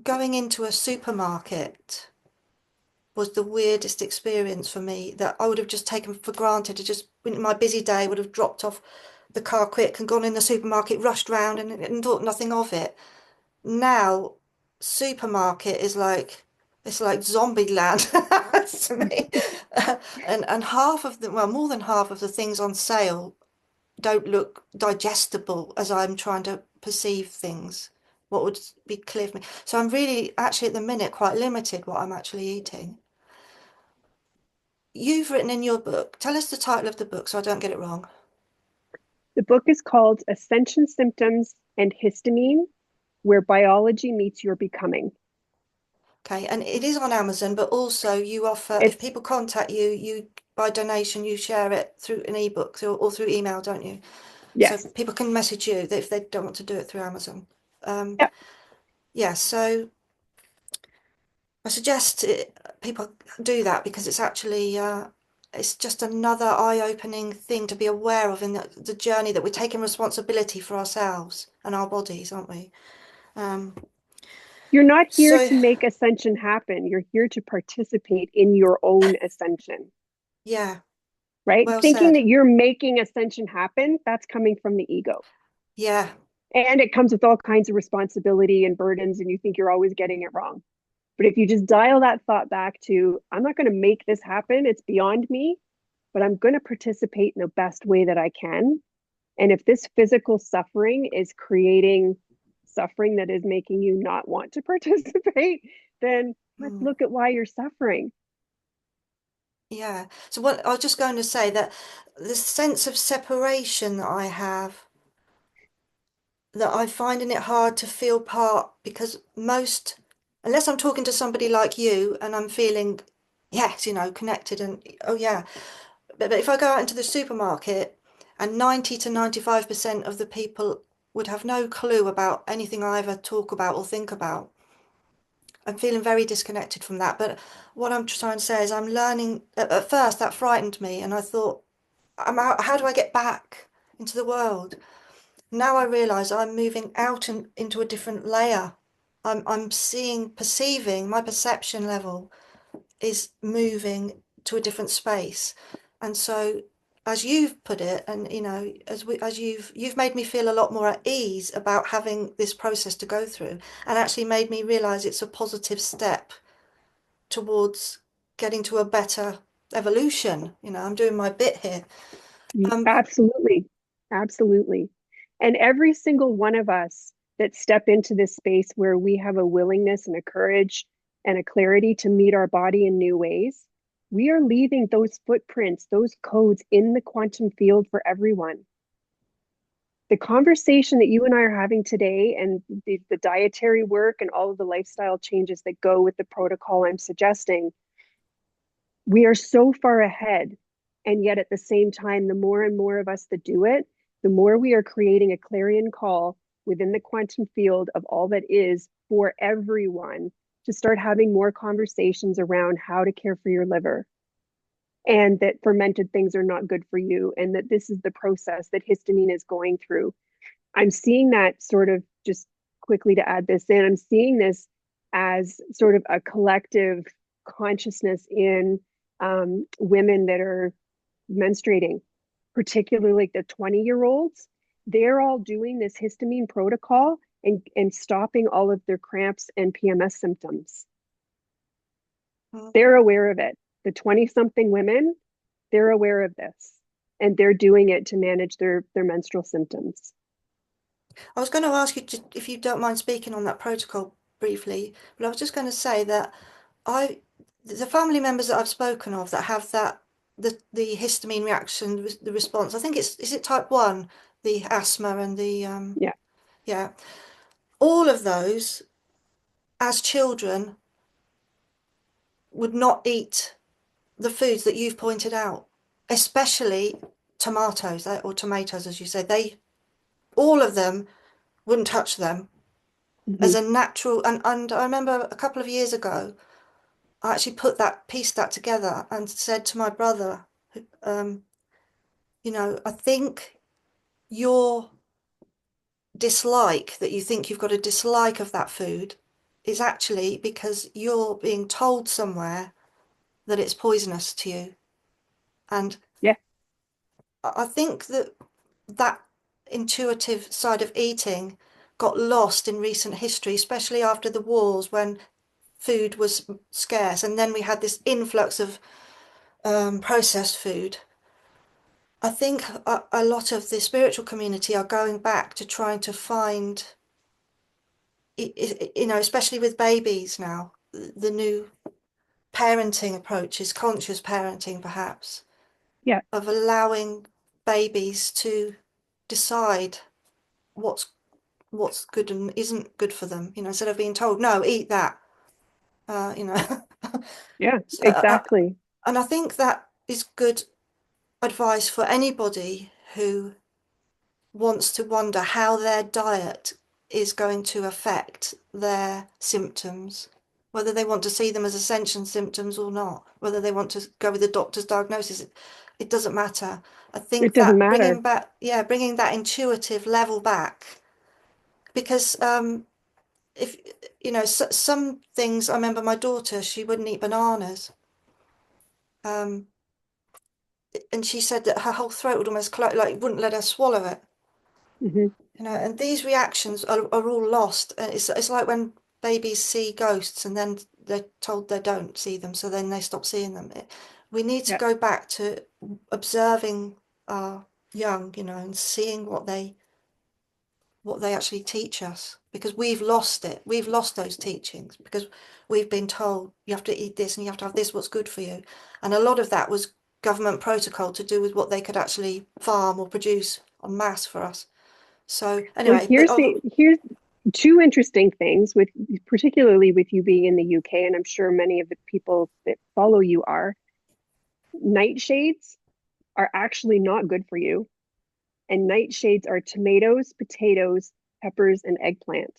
going into a supermarket was the weirdest experience for me, that I would have just taken for granted. I just, in my busy day, would have dropped off the car quick and gone in the supermarket, rushed round and thought nothing of it. Now, supermarket is like, it's like zombie land to me. And half of the, well, more than half of the things on sale don't look digestible as I'm trying to perceive things. What would be clear for me. So I'm really actually at the minute quite limited what I'm actually eating. You've written in your book, tell us the title of the book so I don't get it wrong. The book is called Ascension Symptoms and Histamine, Where Biology Meets Your Becoming. Okay, and it is on Amazon, but also you offer, if It's, people contact you, by donation, you share it through an ebook or through email, don't you? So yes. people can message you if they don't want to do it through Amazon. Um, Yeah. yeah, so I suggest people do that, because it's actually it's just another eye-opening thing to be aware of in the journey, that we're taking responsibility for ourselves and our bodies, aren't we? Um, You're not here so to make ascension happen. You're here to participate in your own ascension, yeah, right? well Thinking said. that you're making ascension happen, that's coming from the ego. Yeah, And it comes with all kinds of responsibility and burdens, and you think you're always getting it wrong. But if you just dial that thought back to, I'm not going to make this happen, it's beyond me, but I'm going to participate in the best way that I can. And if this physical suffering is creating suffering that is making you not want to participate, then let's mm, look at why you're suffering. yeah. So what I was just going to say, that the sense of separation that I have, that I'm finding it hard to feel part, because unless I'm talking to somebody like you and I'm feeling, yes, connected and, oh yeah. But if I go out into the supermarket and 90 to 95% of the people would have no clue about anything I ever talk about or think about, I'm feeling very disconnected from that. But what I'm trying to say is I'm learning, at first that frightened me and I thought, how do I get back into the world? Now I realise I'm moving out and into a different layer. I'm perceiving, my perception level is moving to a different space. And so, as you've put it, and as you've made me feel a lot more at ease about having this process to go through, and actually made me realize it's a positive step towards getting to a better evolution. I'm doing my bit here. Um, Absolutely. Absolutely. And every single one of us that step into this space where we have a willingness and a courage and a clarity to meet our body in new ways, we are leaving those footprints, those codes in the quantum field for everyone. The conversation that you and I are having today and the dietary work and all of the lifestyle changes that go with the protocol I'm suggesting, we are so far ahead. And yet at the same time, the more and more of us that do it, the more we are creating a clarion call within the quantum field of all that is for everyone to start having more conversations around how to care for your liver, and that fermented things are not good for you, and that this is the process that histamine is going through. I'm seeing that sort of, just quickly to add this in, I'm seeing this as sort of a collective consciousness in women that are menstruating, particularly like the 20-year-olds. They're all doing this histamine protocol and stopping all of their cramps and PMS symptoms. They're aware of it. The 20-something women, they're aware of this, and they're doing it to manage their menstrual symptoms. I was going to ask you if you don't mind speaking on that protocol briefly, but I was just going to say that I, the family members that I've spoken of that have the histamine reaction, the response. I think is it type 1, the asthma and the Yeah. yeah, all of those as children would not eat the foods that you've pointed out, especially tomatoes or tomatoes, as you say. They all of them wouldn't touch them Mm-hmm. as a natural. And I remember a couple of years ago, I actually pieced that together and said to my brother, um, I think your dislike, that you think you've got a dislike of that food, is actually because you're being told somewhere that it's poisonous to you. And Yeah. I think that intuitive side of eating got lost in recent history, especially after the wars when food was scarce, and then we had this influx of processed food. I think a lot of the spiritual community are going back to trying to find, especially with babies now, the new parenting approaches, conscious parenting perhaps, Yeah. of allowing babies to decide what's what's good and isn't good for them, instead of being told, no, eat that, uh, you know. Yeah. So, Exactly. and I think that is good advice for anybody who wants to wonder how their diet is going to affect their symptoms, whether they want to see them as ascension symptoms or not, whether they want to go with the doctor's diagnosis. It doesn't matter. I It think doesn't that matter. bringing that intuitive level back, because if some things, I remember my daughter, she wouldn't eat bananas, um, and she said that her whole throat would almost close, like it wouldn't let her swallow it. Mm-hmm. And these reactions are all lost. It's like when babies see ghosts and then they're told they don't see them, so then they stop seeing them. We need to Yeah. go back to observing our young, and seeing what they actually teach us, because we've lost it. We've lost those teachings because we've been told you have to eat this and you have to have this, what's good for you. And a lot of that was government protocol to do with what they could actually farm or produce en masse for us. So Well, anyway, but here's two interesting things, with particularly with you being in the UK, and I'm sure many of the people that follow you are. Nightshades are actually not good for you. And nightshades are tomatoes, potatoes, peppers, and eggplant.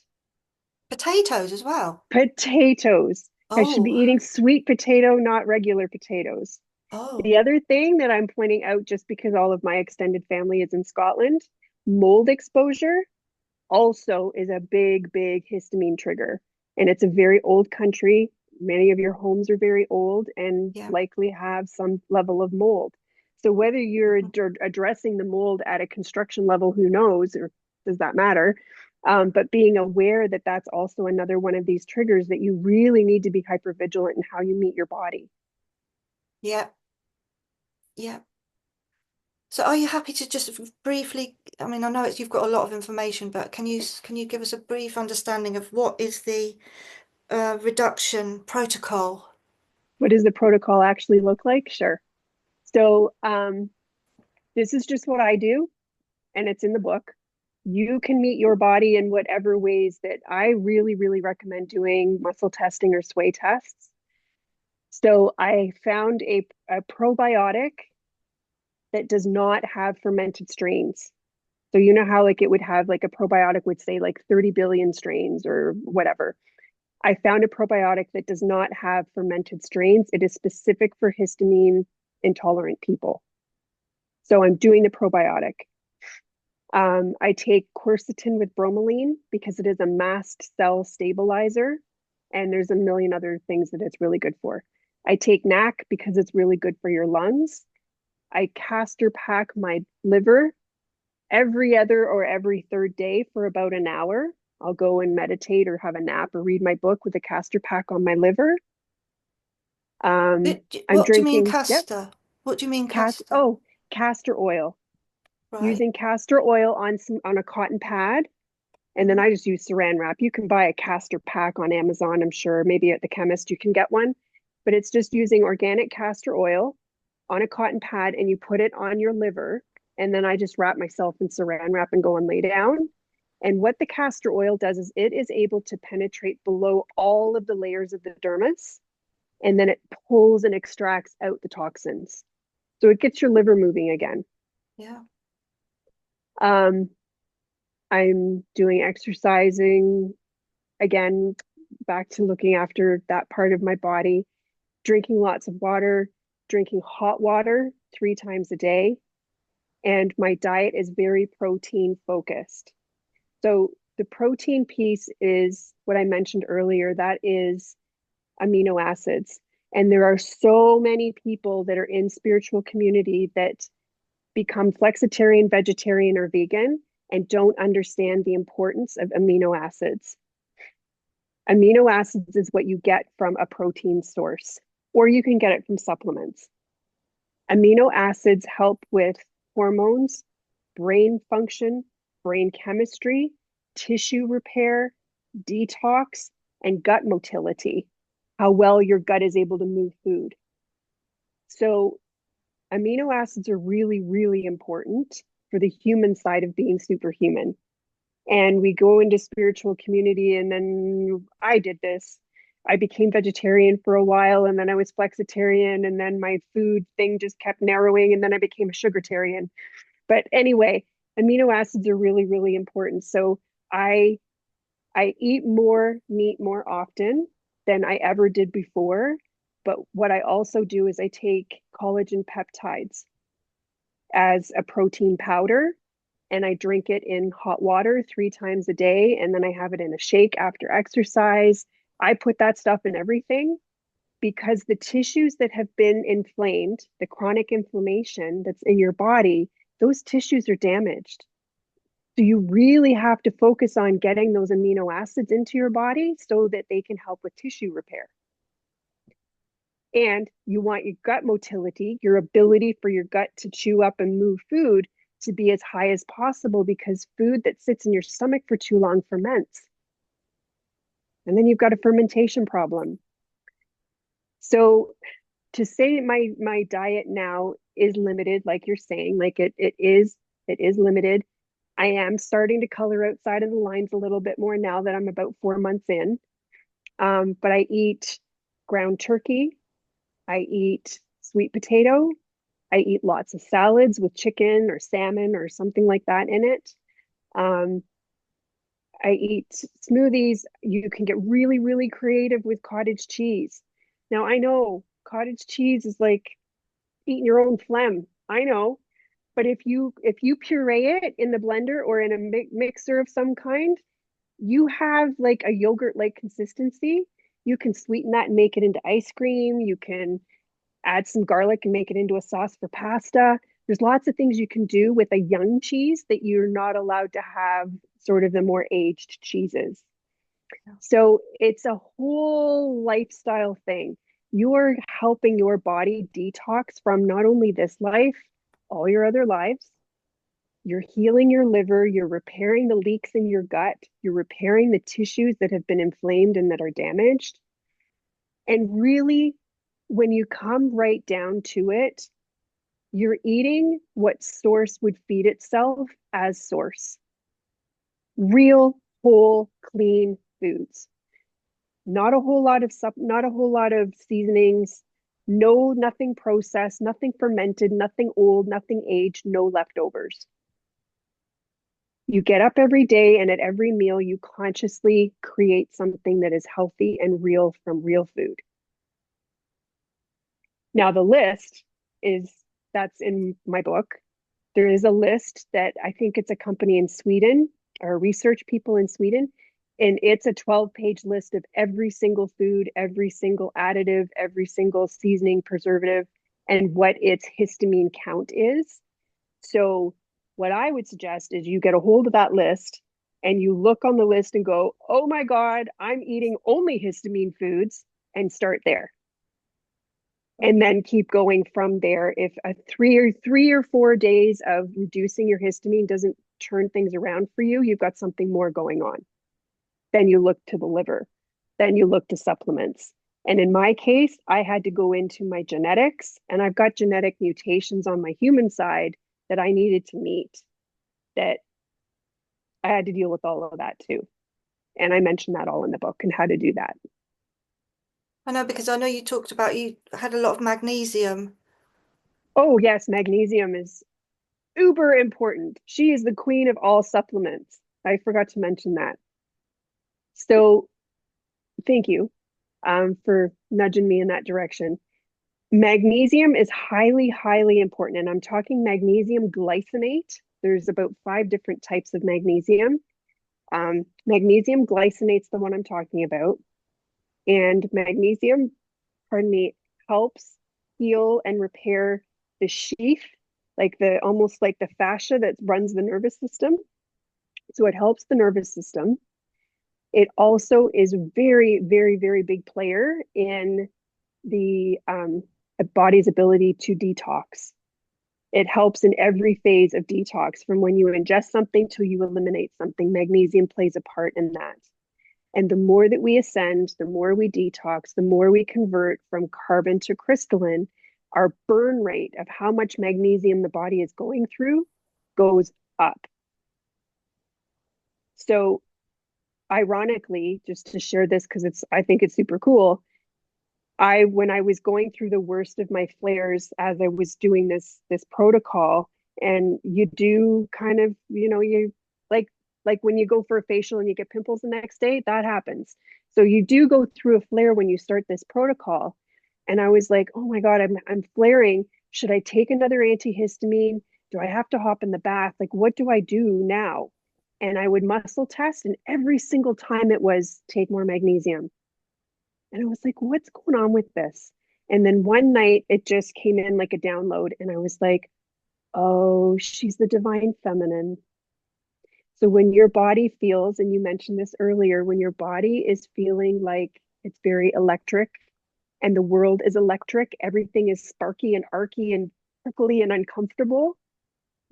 potatoes as well. Potatoes. I should be Oh, eating sweet potato, not regular potatoes. oh, The other thing that I'm pointing out, just because all of my extended family is in Scotland, mold exposure also is a big, big histamine trigger. And it's a very old country. Many of your homes are very old and yeah. likely have some level of mold. So whether you're addressing the mold at a construction level, who knows, or does that matter? But being aware that that's also another one of these triggers that you really need to be hyper vigilant in how you meet your body. Yeah. Yeah. So are you happy to just briefly, I mean, I know you've got a lot of information, but can you give us a brief understanding of what is the reduction protocol? What does the protocol actually look like? Sure. So this is just what I do, and it's in the book. You can meet your body in whatever ways that I really, really recommend doing muscle testing or sway tests. So I found a probiotic that does not have fermented strains. So you know how like it would have like a probiotic would say like 30 billion strains or whatever. I found a probiotic that does not have fermented strains. It is specific for histamine intolerant people. So I'm doing the probiotic. I take quercetin with bromelain because it is a mast cell stabilizer, and there's a million other things that it's really good for. I take NAC because it's really good for your lungs. I castor pack my liver every other or every third day for about an hour. I'll go and meditate or have a nap or read my book with a castor pack on my liver. I'm What do you mean drinking, yep, castor? What do you mean castor? oh, castor oil. Right. Using castor oil on a cotton pad. And then Hmm. I just use saran wrap. You can buy a castor pack on Amazon, I'm sure. Maybe at the chemist you can get one. But it's just using organic castor oil on a cotton pad and you put it on your liver. And then I just wrap myself in saran wrap and go and lay down. And what the castor oil does is it is able to penetrate below all of the layers of the dermis. And then it pulls and extracts out the toxins. So it gets your liver moving again. Yeah. Um, I'm doing exercising again, back to looking after that part of my body, drinking lots of water, drinking hot water 3 times a day. And my diet is very protein focused. So the protein piece is what I mentioned earlier. That is amino acids. And there are so many people that are in spiritual community that become flexitarian, vegetarian, or vegan and don't understand the importance of amino acids. Amino acids is what you get from a protein source, or you can get it from supplements. Amino acids help with hormones, brain function, brain chemistry, tissue repair, detox, and gut motility, how well your gut is able to move food. So, amino acids are really, really important for the human side of being superhuman. And we go into spiritual community, and then I did this. I became vegetarian for a while, and then I was flexitarian, and then my food thing just kept narrowing, and then I became a sugartarian. But anyway, amino acids are really, really important. So i I eat more meat more often than I ever did before. But what I also do is I take collagen peptides as a protein powder, and I drink it in hot water 3 times a day. And then I have it in a shake after exercise. I put that stuff in everything because the tissues that have been inflamed, the chronic inflammation that's in your body, those tissues are damaged. So you really have to focus on getting those amino acids into your body so that they can help with tissue repair. And you want your gut motility, your ability for your gut to chew up and move food, to be as high as possible, because food that sits in your stomach for too long ferments. And then you've got a fermentation problem. So to say my diet now is limited, like you're saying, like it is limited. I am starting to color outside of the lines a little bit more now that I'm about 4 months in. But I eat ground turkey, I eat sweet potato, I eat lots of salads with chicken or salmon or something like that in it. Um, I eat smoothies. You can get really, really creative with cottage cheese. Now, I know cottage cheese is like eating your own phlegm. I know. But if you puree it in the blender or in a mixer of some kind, you have like a yogurt like consistency. You can sweeten that and make it into ice cream. You can Add some garlic and make it into a sauce for pasta. There's lots of things you can do with a young cheese that you're not allowed to have sort of the more aged cheeses. So it's a whole lifestyle thing. You're helping your body detox from not only this life, all your other lives. You're healing your liver, you're repairing the leaks in your gut, you're repairing the tissues that have been inflamed and that are damaged. And really, when you come right down to it, you're eating what source would feed itself as source. Real, whole, clean foods. Not a whole lot of seasonings, nothing processed, nothing fermented, nothing old, nothing aged, no leftovers. You get up every day and at every meal you consciously create something that is healthy and real from real food. Now the list is that's in my book. There is a list that I think it's a company in Sweden or research people in Sweden. And it's a 12-page list of every single food, every single additive, every single seasoning, preservative, and what its histamine count is. So what I would suggest is you get a hold of that list and you look on the list and go, oh my God, I'm eating only histamine foods, and start there. And then keep going from there. If a 3 or 4 days of reducing your histamine doesn't turn things around for you, you've got something more going on. Then you look to the liver. Then you look to supplements. And in my case, I had to go into my genetics, and I've got genetic mutations on my human side that I needed to meet, that I had to deal with all of that too. And I mentioned that all in the book and how to do that. I know, because I know you talked about you had a lot of magnesium. Oh, yes, magnesium is uber important. She is the queen of all supplements. I forgot to mention that. So thank you for nudging me in that direction. Magnesium is highly, highly important. And I'm talking magnesium glycinate. There's about 5 different types of magnesium. Magnesium glycinate's the one I'm talking about. And magnesium, pardon me, helps heal and repair the sheath, like the almost like the fascia that runs the nervous system. So it helps the nervous system. It also is a very, very, very big player in the body's ability to detox. It helps in every phase of detox, from when you ingest something till you eliminate something. Magnesium plays a part in that. And the more that we ascend, the more we detox, the more we convert from carbon to crystalline, our burn rate of how much magnesium the body is going through goes up. So ironically, just to share this because I think it's super cool. When I was going through the worst of my flares as I was doing this protocol, and you do kind of, you like when you go for a facial and you get pimples the next day, that happens. So you do go through a flare when you start this protocol. And I was like, oh my God, I'm flaring. Should I take another antihistamine? Do I have to hop in the bath? Like, what do I do now? And I would muscle test, and every single time it was take more magnesium. And I was like, what's going on with this? And then one night it just came in like a download, and I was like, oh, she's the divine feminine. So when your body feels, and you mentioned this earlier, when your body is feeling like it's very electric and the world is electric, everything is sparky and arky and prickly and uncomfortable,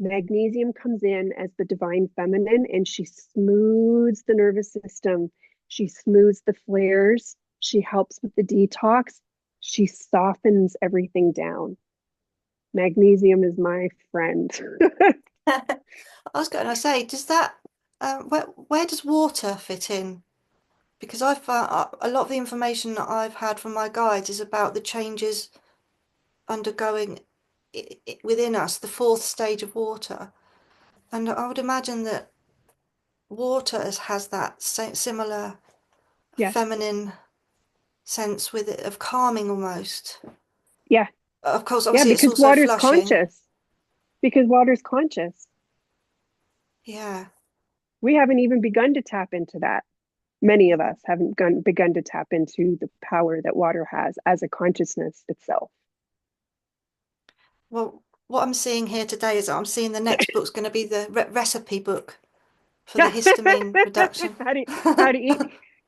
magnesium comes in as the divine feminine, and she smooths the nervous system. She smooths the flares. She helps with the detox. She softens everything down. Magnesium is my friend. I was going to say, does that where does water fit in? Because I've found a lot of the information that I've had from my guides is about the changes undergoing within us, the fourth stage of water. And I would imagine that water has that similar Yes. feminine sense with it of calming almost. Yeah. Of course, Yeah. obviously, it's also flushing. Because water's conscious. Yeah. We haven't even begun to tap into that. Many of us haven't begun to tap into the power that water has as a consciousness itself. Well, what I'm seeing here today is I'm seeing the next book's going to be the recipe book for the histamine reduction. how to how to eat.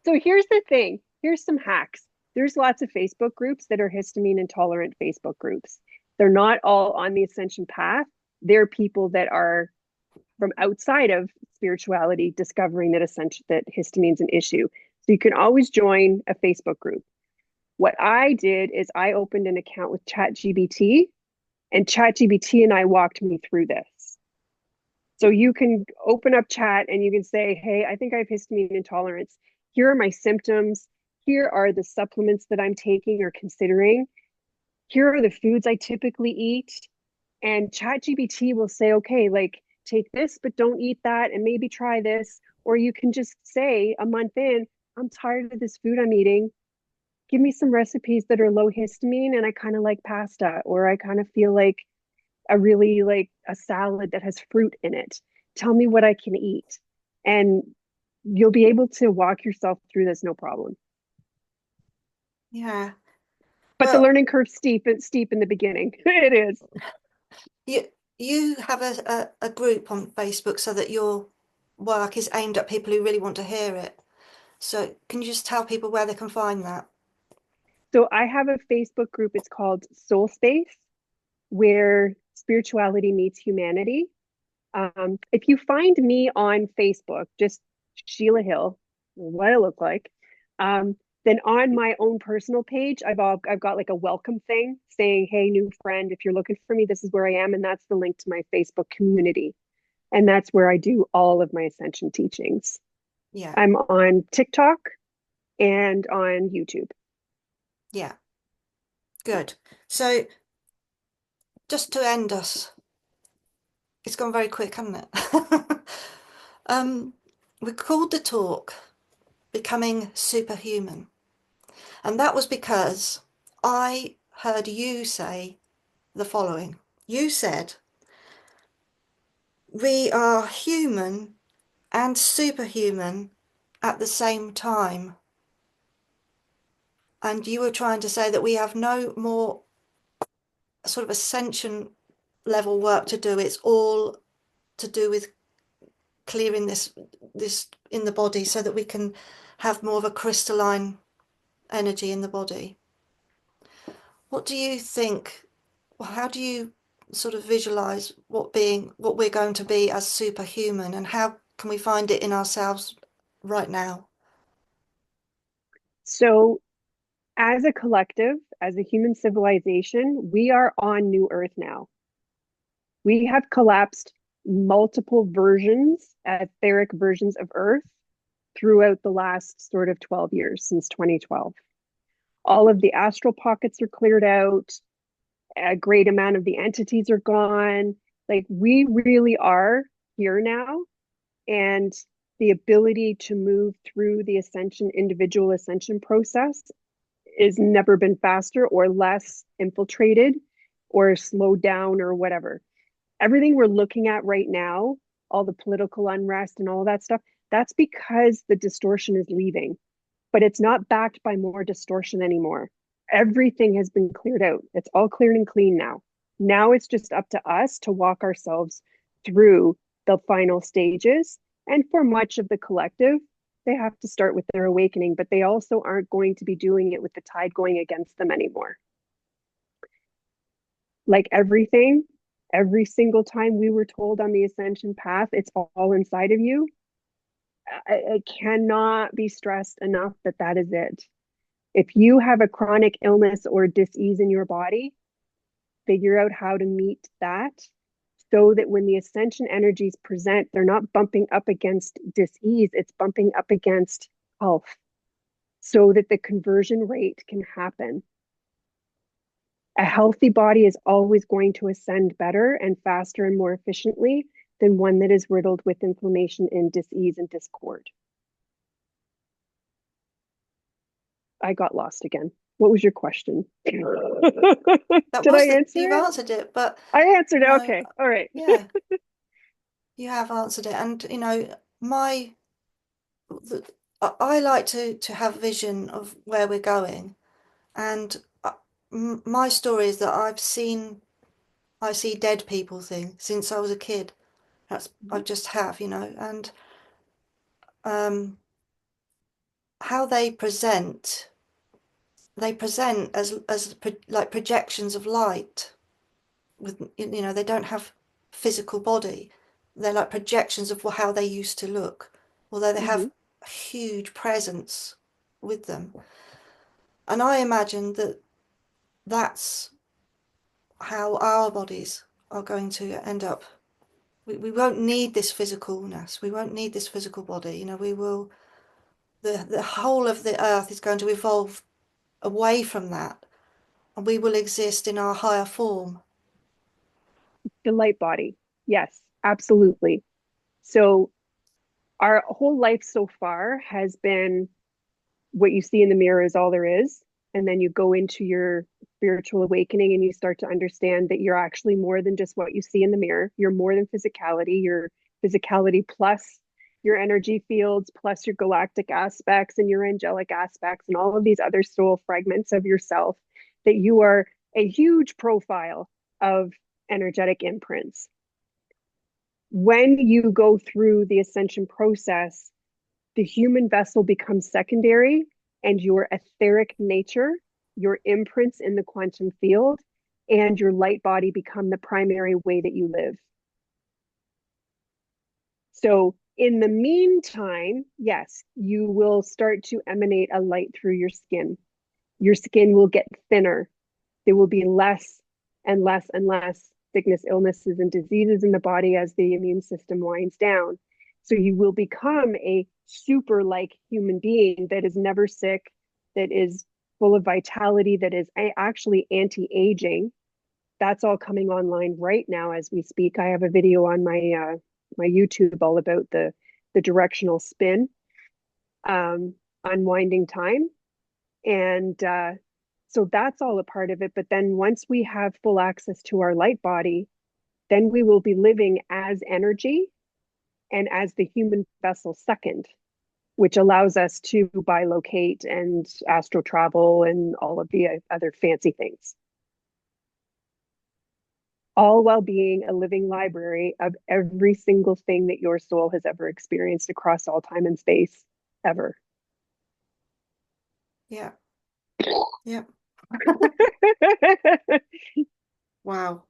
So here's the thing. Here's some hacks. There's lots of Facebook groups that are histamine intolerant Facebook groups. They're not all on the ascension path. They're people that are from outside of spirituality discovering that ascension that histamine's an issue. So you can always join a Facebook group. What I did is I opened an account with ChatGPT, and ChatGPT and I walked me through this. So you can open up chat and you can say, hey, I think I have histamine intolerance. Here are my symptoms. Here are the supplements that I'm taking or considering. Here are the foods I typically eat. And ChatGPT will say, okay, like take this, but don't eat that, and maybe try this. Or you can just say a month in, I'm tired of this food I'm eating. Give me some recipes that are low histamine, and I kind of like pasta, or I kind of feel like a really like a salad that has fruit in it. Tell me what I can eat. And you'll be able to walk yourself through this no problem. Yeah. But the Well, learning curve's steep in the beginning. It is. you you have a group on Facebook so that your work is aimed at people who really want to hear it. So can you just tell people where they can find that? So I have a Facebook group. It's called Soul Space, where spirituality meets humanity. If you find me on Facebook, just Sheila Hill, what I look like, then on my own personal page, I've got like a welcome thing saying, "Hey, new friend, if you're looking for me, this is where I am," and that's the link to my Facebook community, and that's where I do all of my ascension teachings. Yeah. I'm on TikTok and on YouTube. Yeah. Good. So just to end us, it's gone very quick, hasn't it? Um, we called the talk Becoming Superhuman. And that was because I heard you say the following. You said, we are human and superhuman at the same time. And you were trying to say that we have no more sort of ascension level work to do. It's all to do with clearing this in the body so that we can have more of a crystalline energy in the body. What do you think? How do you sort of visualize what we're going to be as superhuman, and how can we find it in ourselves right now? So as a collective, as a human civilization, we are on New Earth now. We have collapsed multiple versions, etheric versions of Earth throughout the last sort of 12 years since 2012. All of the astral pockets are cleared out. A great amount of the entities are gone. Like we really are here now. And the ability to move through the ascension, individual ascension process is never been faster or less infiltrated or slowed down or whatever. Everything we're looking at right now, all the political unrest and all that stuff, that's because the distortion is leaving, but it's not backed by more distortion anymore. Everything has been cleared out. It's all clear and clean now. Now it's just up to us to walk ourselves through the final stages. And for much of the collective, they have to start with their awakening, but they also aren't going to be doing it with the tide going against them anymore. Like everything, every single time we were told on the ascension path, it's all inside of you. It cannot be stressed enough that that is it. If you have a chronic illness or disease in your body, figure out how to meet that so that when the ascension energies present, they're not bumping up against disease, it's bumping up against health so that the conversion rate can happen. A healthy body is always going to ascend better and faster and more efficiently than one that is riddled with inflammation and disease and discord. I got lost again. What was your question? Did I answer You've it? answered it, but I answered you it. know, Okay. All right. yeah, you have answered it. And you know, I like to have vision of where we're going, and my story is that I've seen I see dead people thing since I was a kid. That's I Mhm. just have, and um, how they present like projections of light with, they don't have physical body. They're like projections of how they used to look, although they have Mhm. a huge presence with them. And I imagine that that's how our bodies are going to end up. We won't need this physicalness. We won't need this physical body. We will, the whole of the earth is going to evolve away from that, and we will exist in our higher form. The light body. Yes, absolutely. So our whole life so far has been what you see in the mirror is all there is. And then you go into your spiritual awakening and you start to understand that you're actually more than just what you see in the mirror. You're more than physicality. Your physicality plus your energy fields, plus your galactic aspects and your angelic aspects, and all of these other soul fragments of yourself, that you are a huge profile of energetic imprints. When you go through the ascension process, the human vessel becomes secondary, and your etheric nature, your imprints in the quantum field, and your light body become the primary way that you live. So, in the meantime, yes, you will start to emanate a light through your skin. Your skin will get thinner. There will be less and less and less sickness, illnesses, and diseases in the body as the immune system winds down. So you will become a super like human being that is never sick, that is full of vitality, that is actually anti aging. That's all coming online right now as we speak. I have a video on my YouTube all about the directional spin, unwinding time, and so that's all a part of it. But then once we have full access to our light body, then we will be living as energy and as the human vessel second, which allows us to bilocate and astral travel and all of the other fancy things, all while being a living library of every single thing that your soul has ever experienced across all time and space, ever. Yeah, yeah. Wow.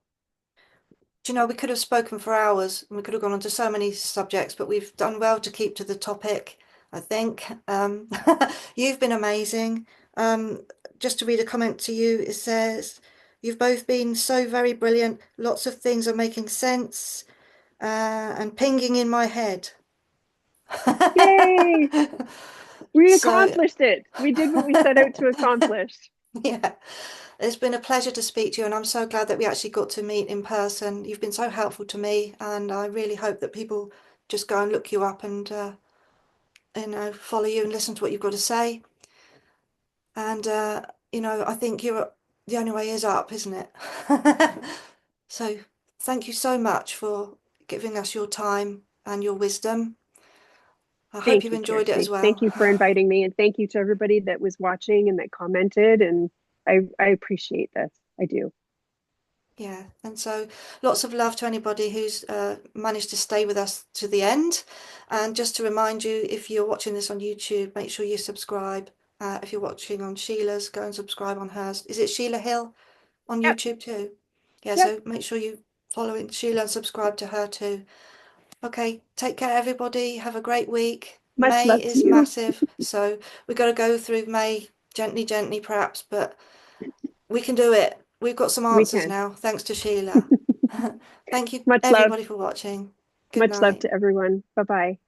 Do you know, we could have spoken for hours and we could have gone on to so many subjects, but we've done well to keep to the topic, I think. You've been amazing. Um, just to read a comment to you, it says, "You've both been so very brilliant. Lots of things are making sense and pinging in my head." Yay! We So, accomplished it. We did what we set out to accomplish. yeah, it's been a pleasure to speak to you, and I'm so glad that we actually got to meet in person. You've been so helpful to me, and I really hope that people just go and look you up and follow you and listen to what you've got to say. And I think you're the only way is up, isn't it? So thank you so much for giving us your time and your wisdom. I hope Thank you you, enjoyed it as Kirsty. Thank well. you for inviting me, and thank you to everybody that was watching and that commented. And I appreciate this. I do. Yeah, and so lots of love to anybody who's managed to stay with us to the end. And just to remind you, if you're watching this on YouTube, make sure you subscribe. If you're watching on Sheila's, go and subscribe on hers. Is it Sheila Hill on Yep. YouTube too? Yeah, Yep. so make sure you follow Sheila and subscribe to her too. Okay, take care, everybody. Have a great week. Much May love to is you. massive, so we've got to go through May gently, gently, perhaps, but we can do it. We've got some We answers can. now, thanks to Sheila. Thank you, Much love. everybody, for watching. Good Much love night. to everyone. Bye bye.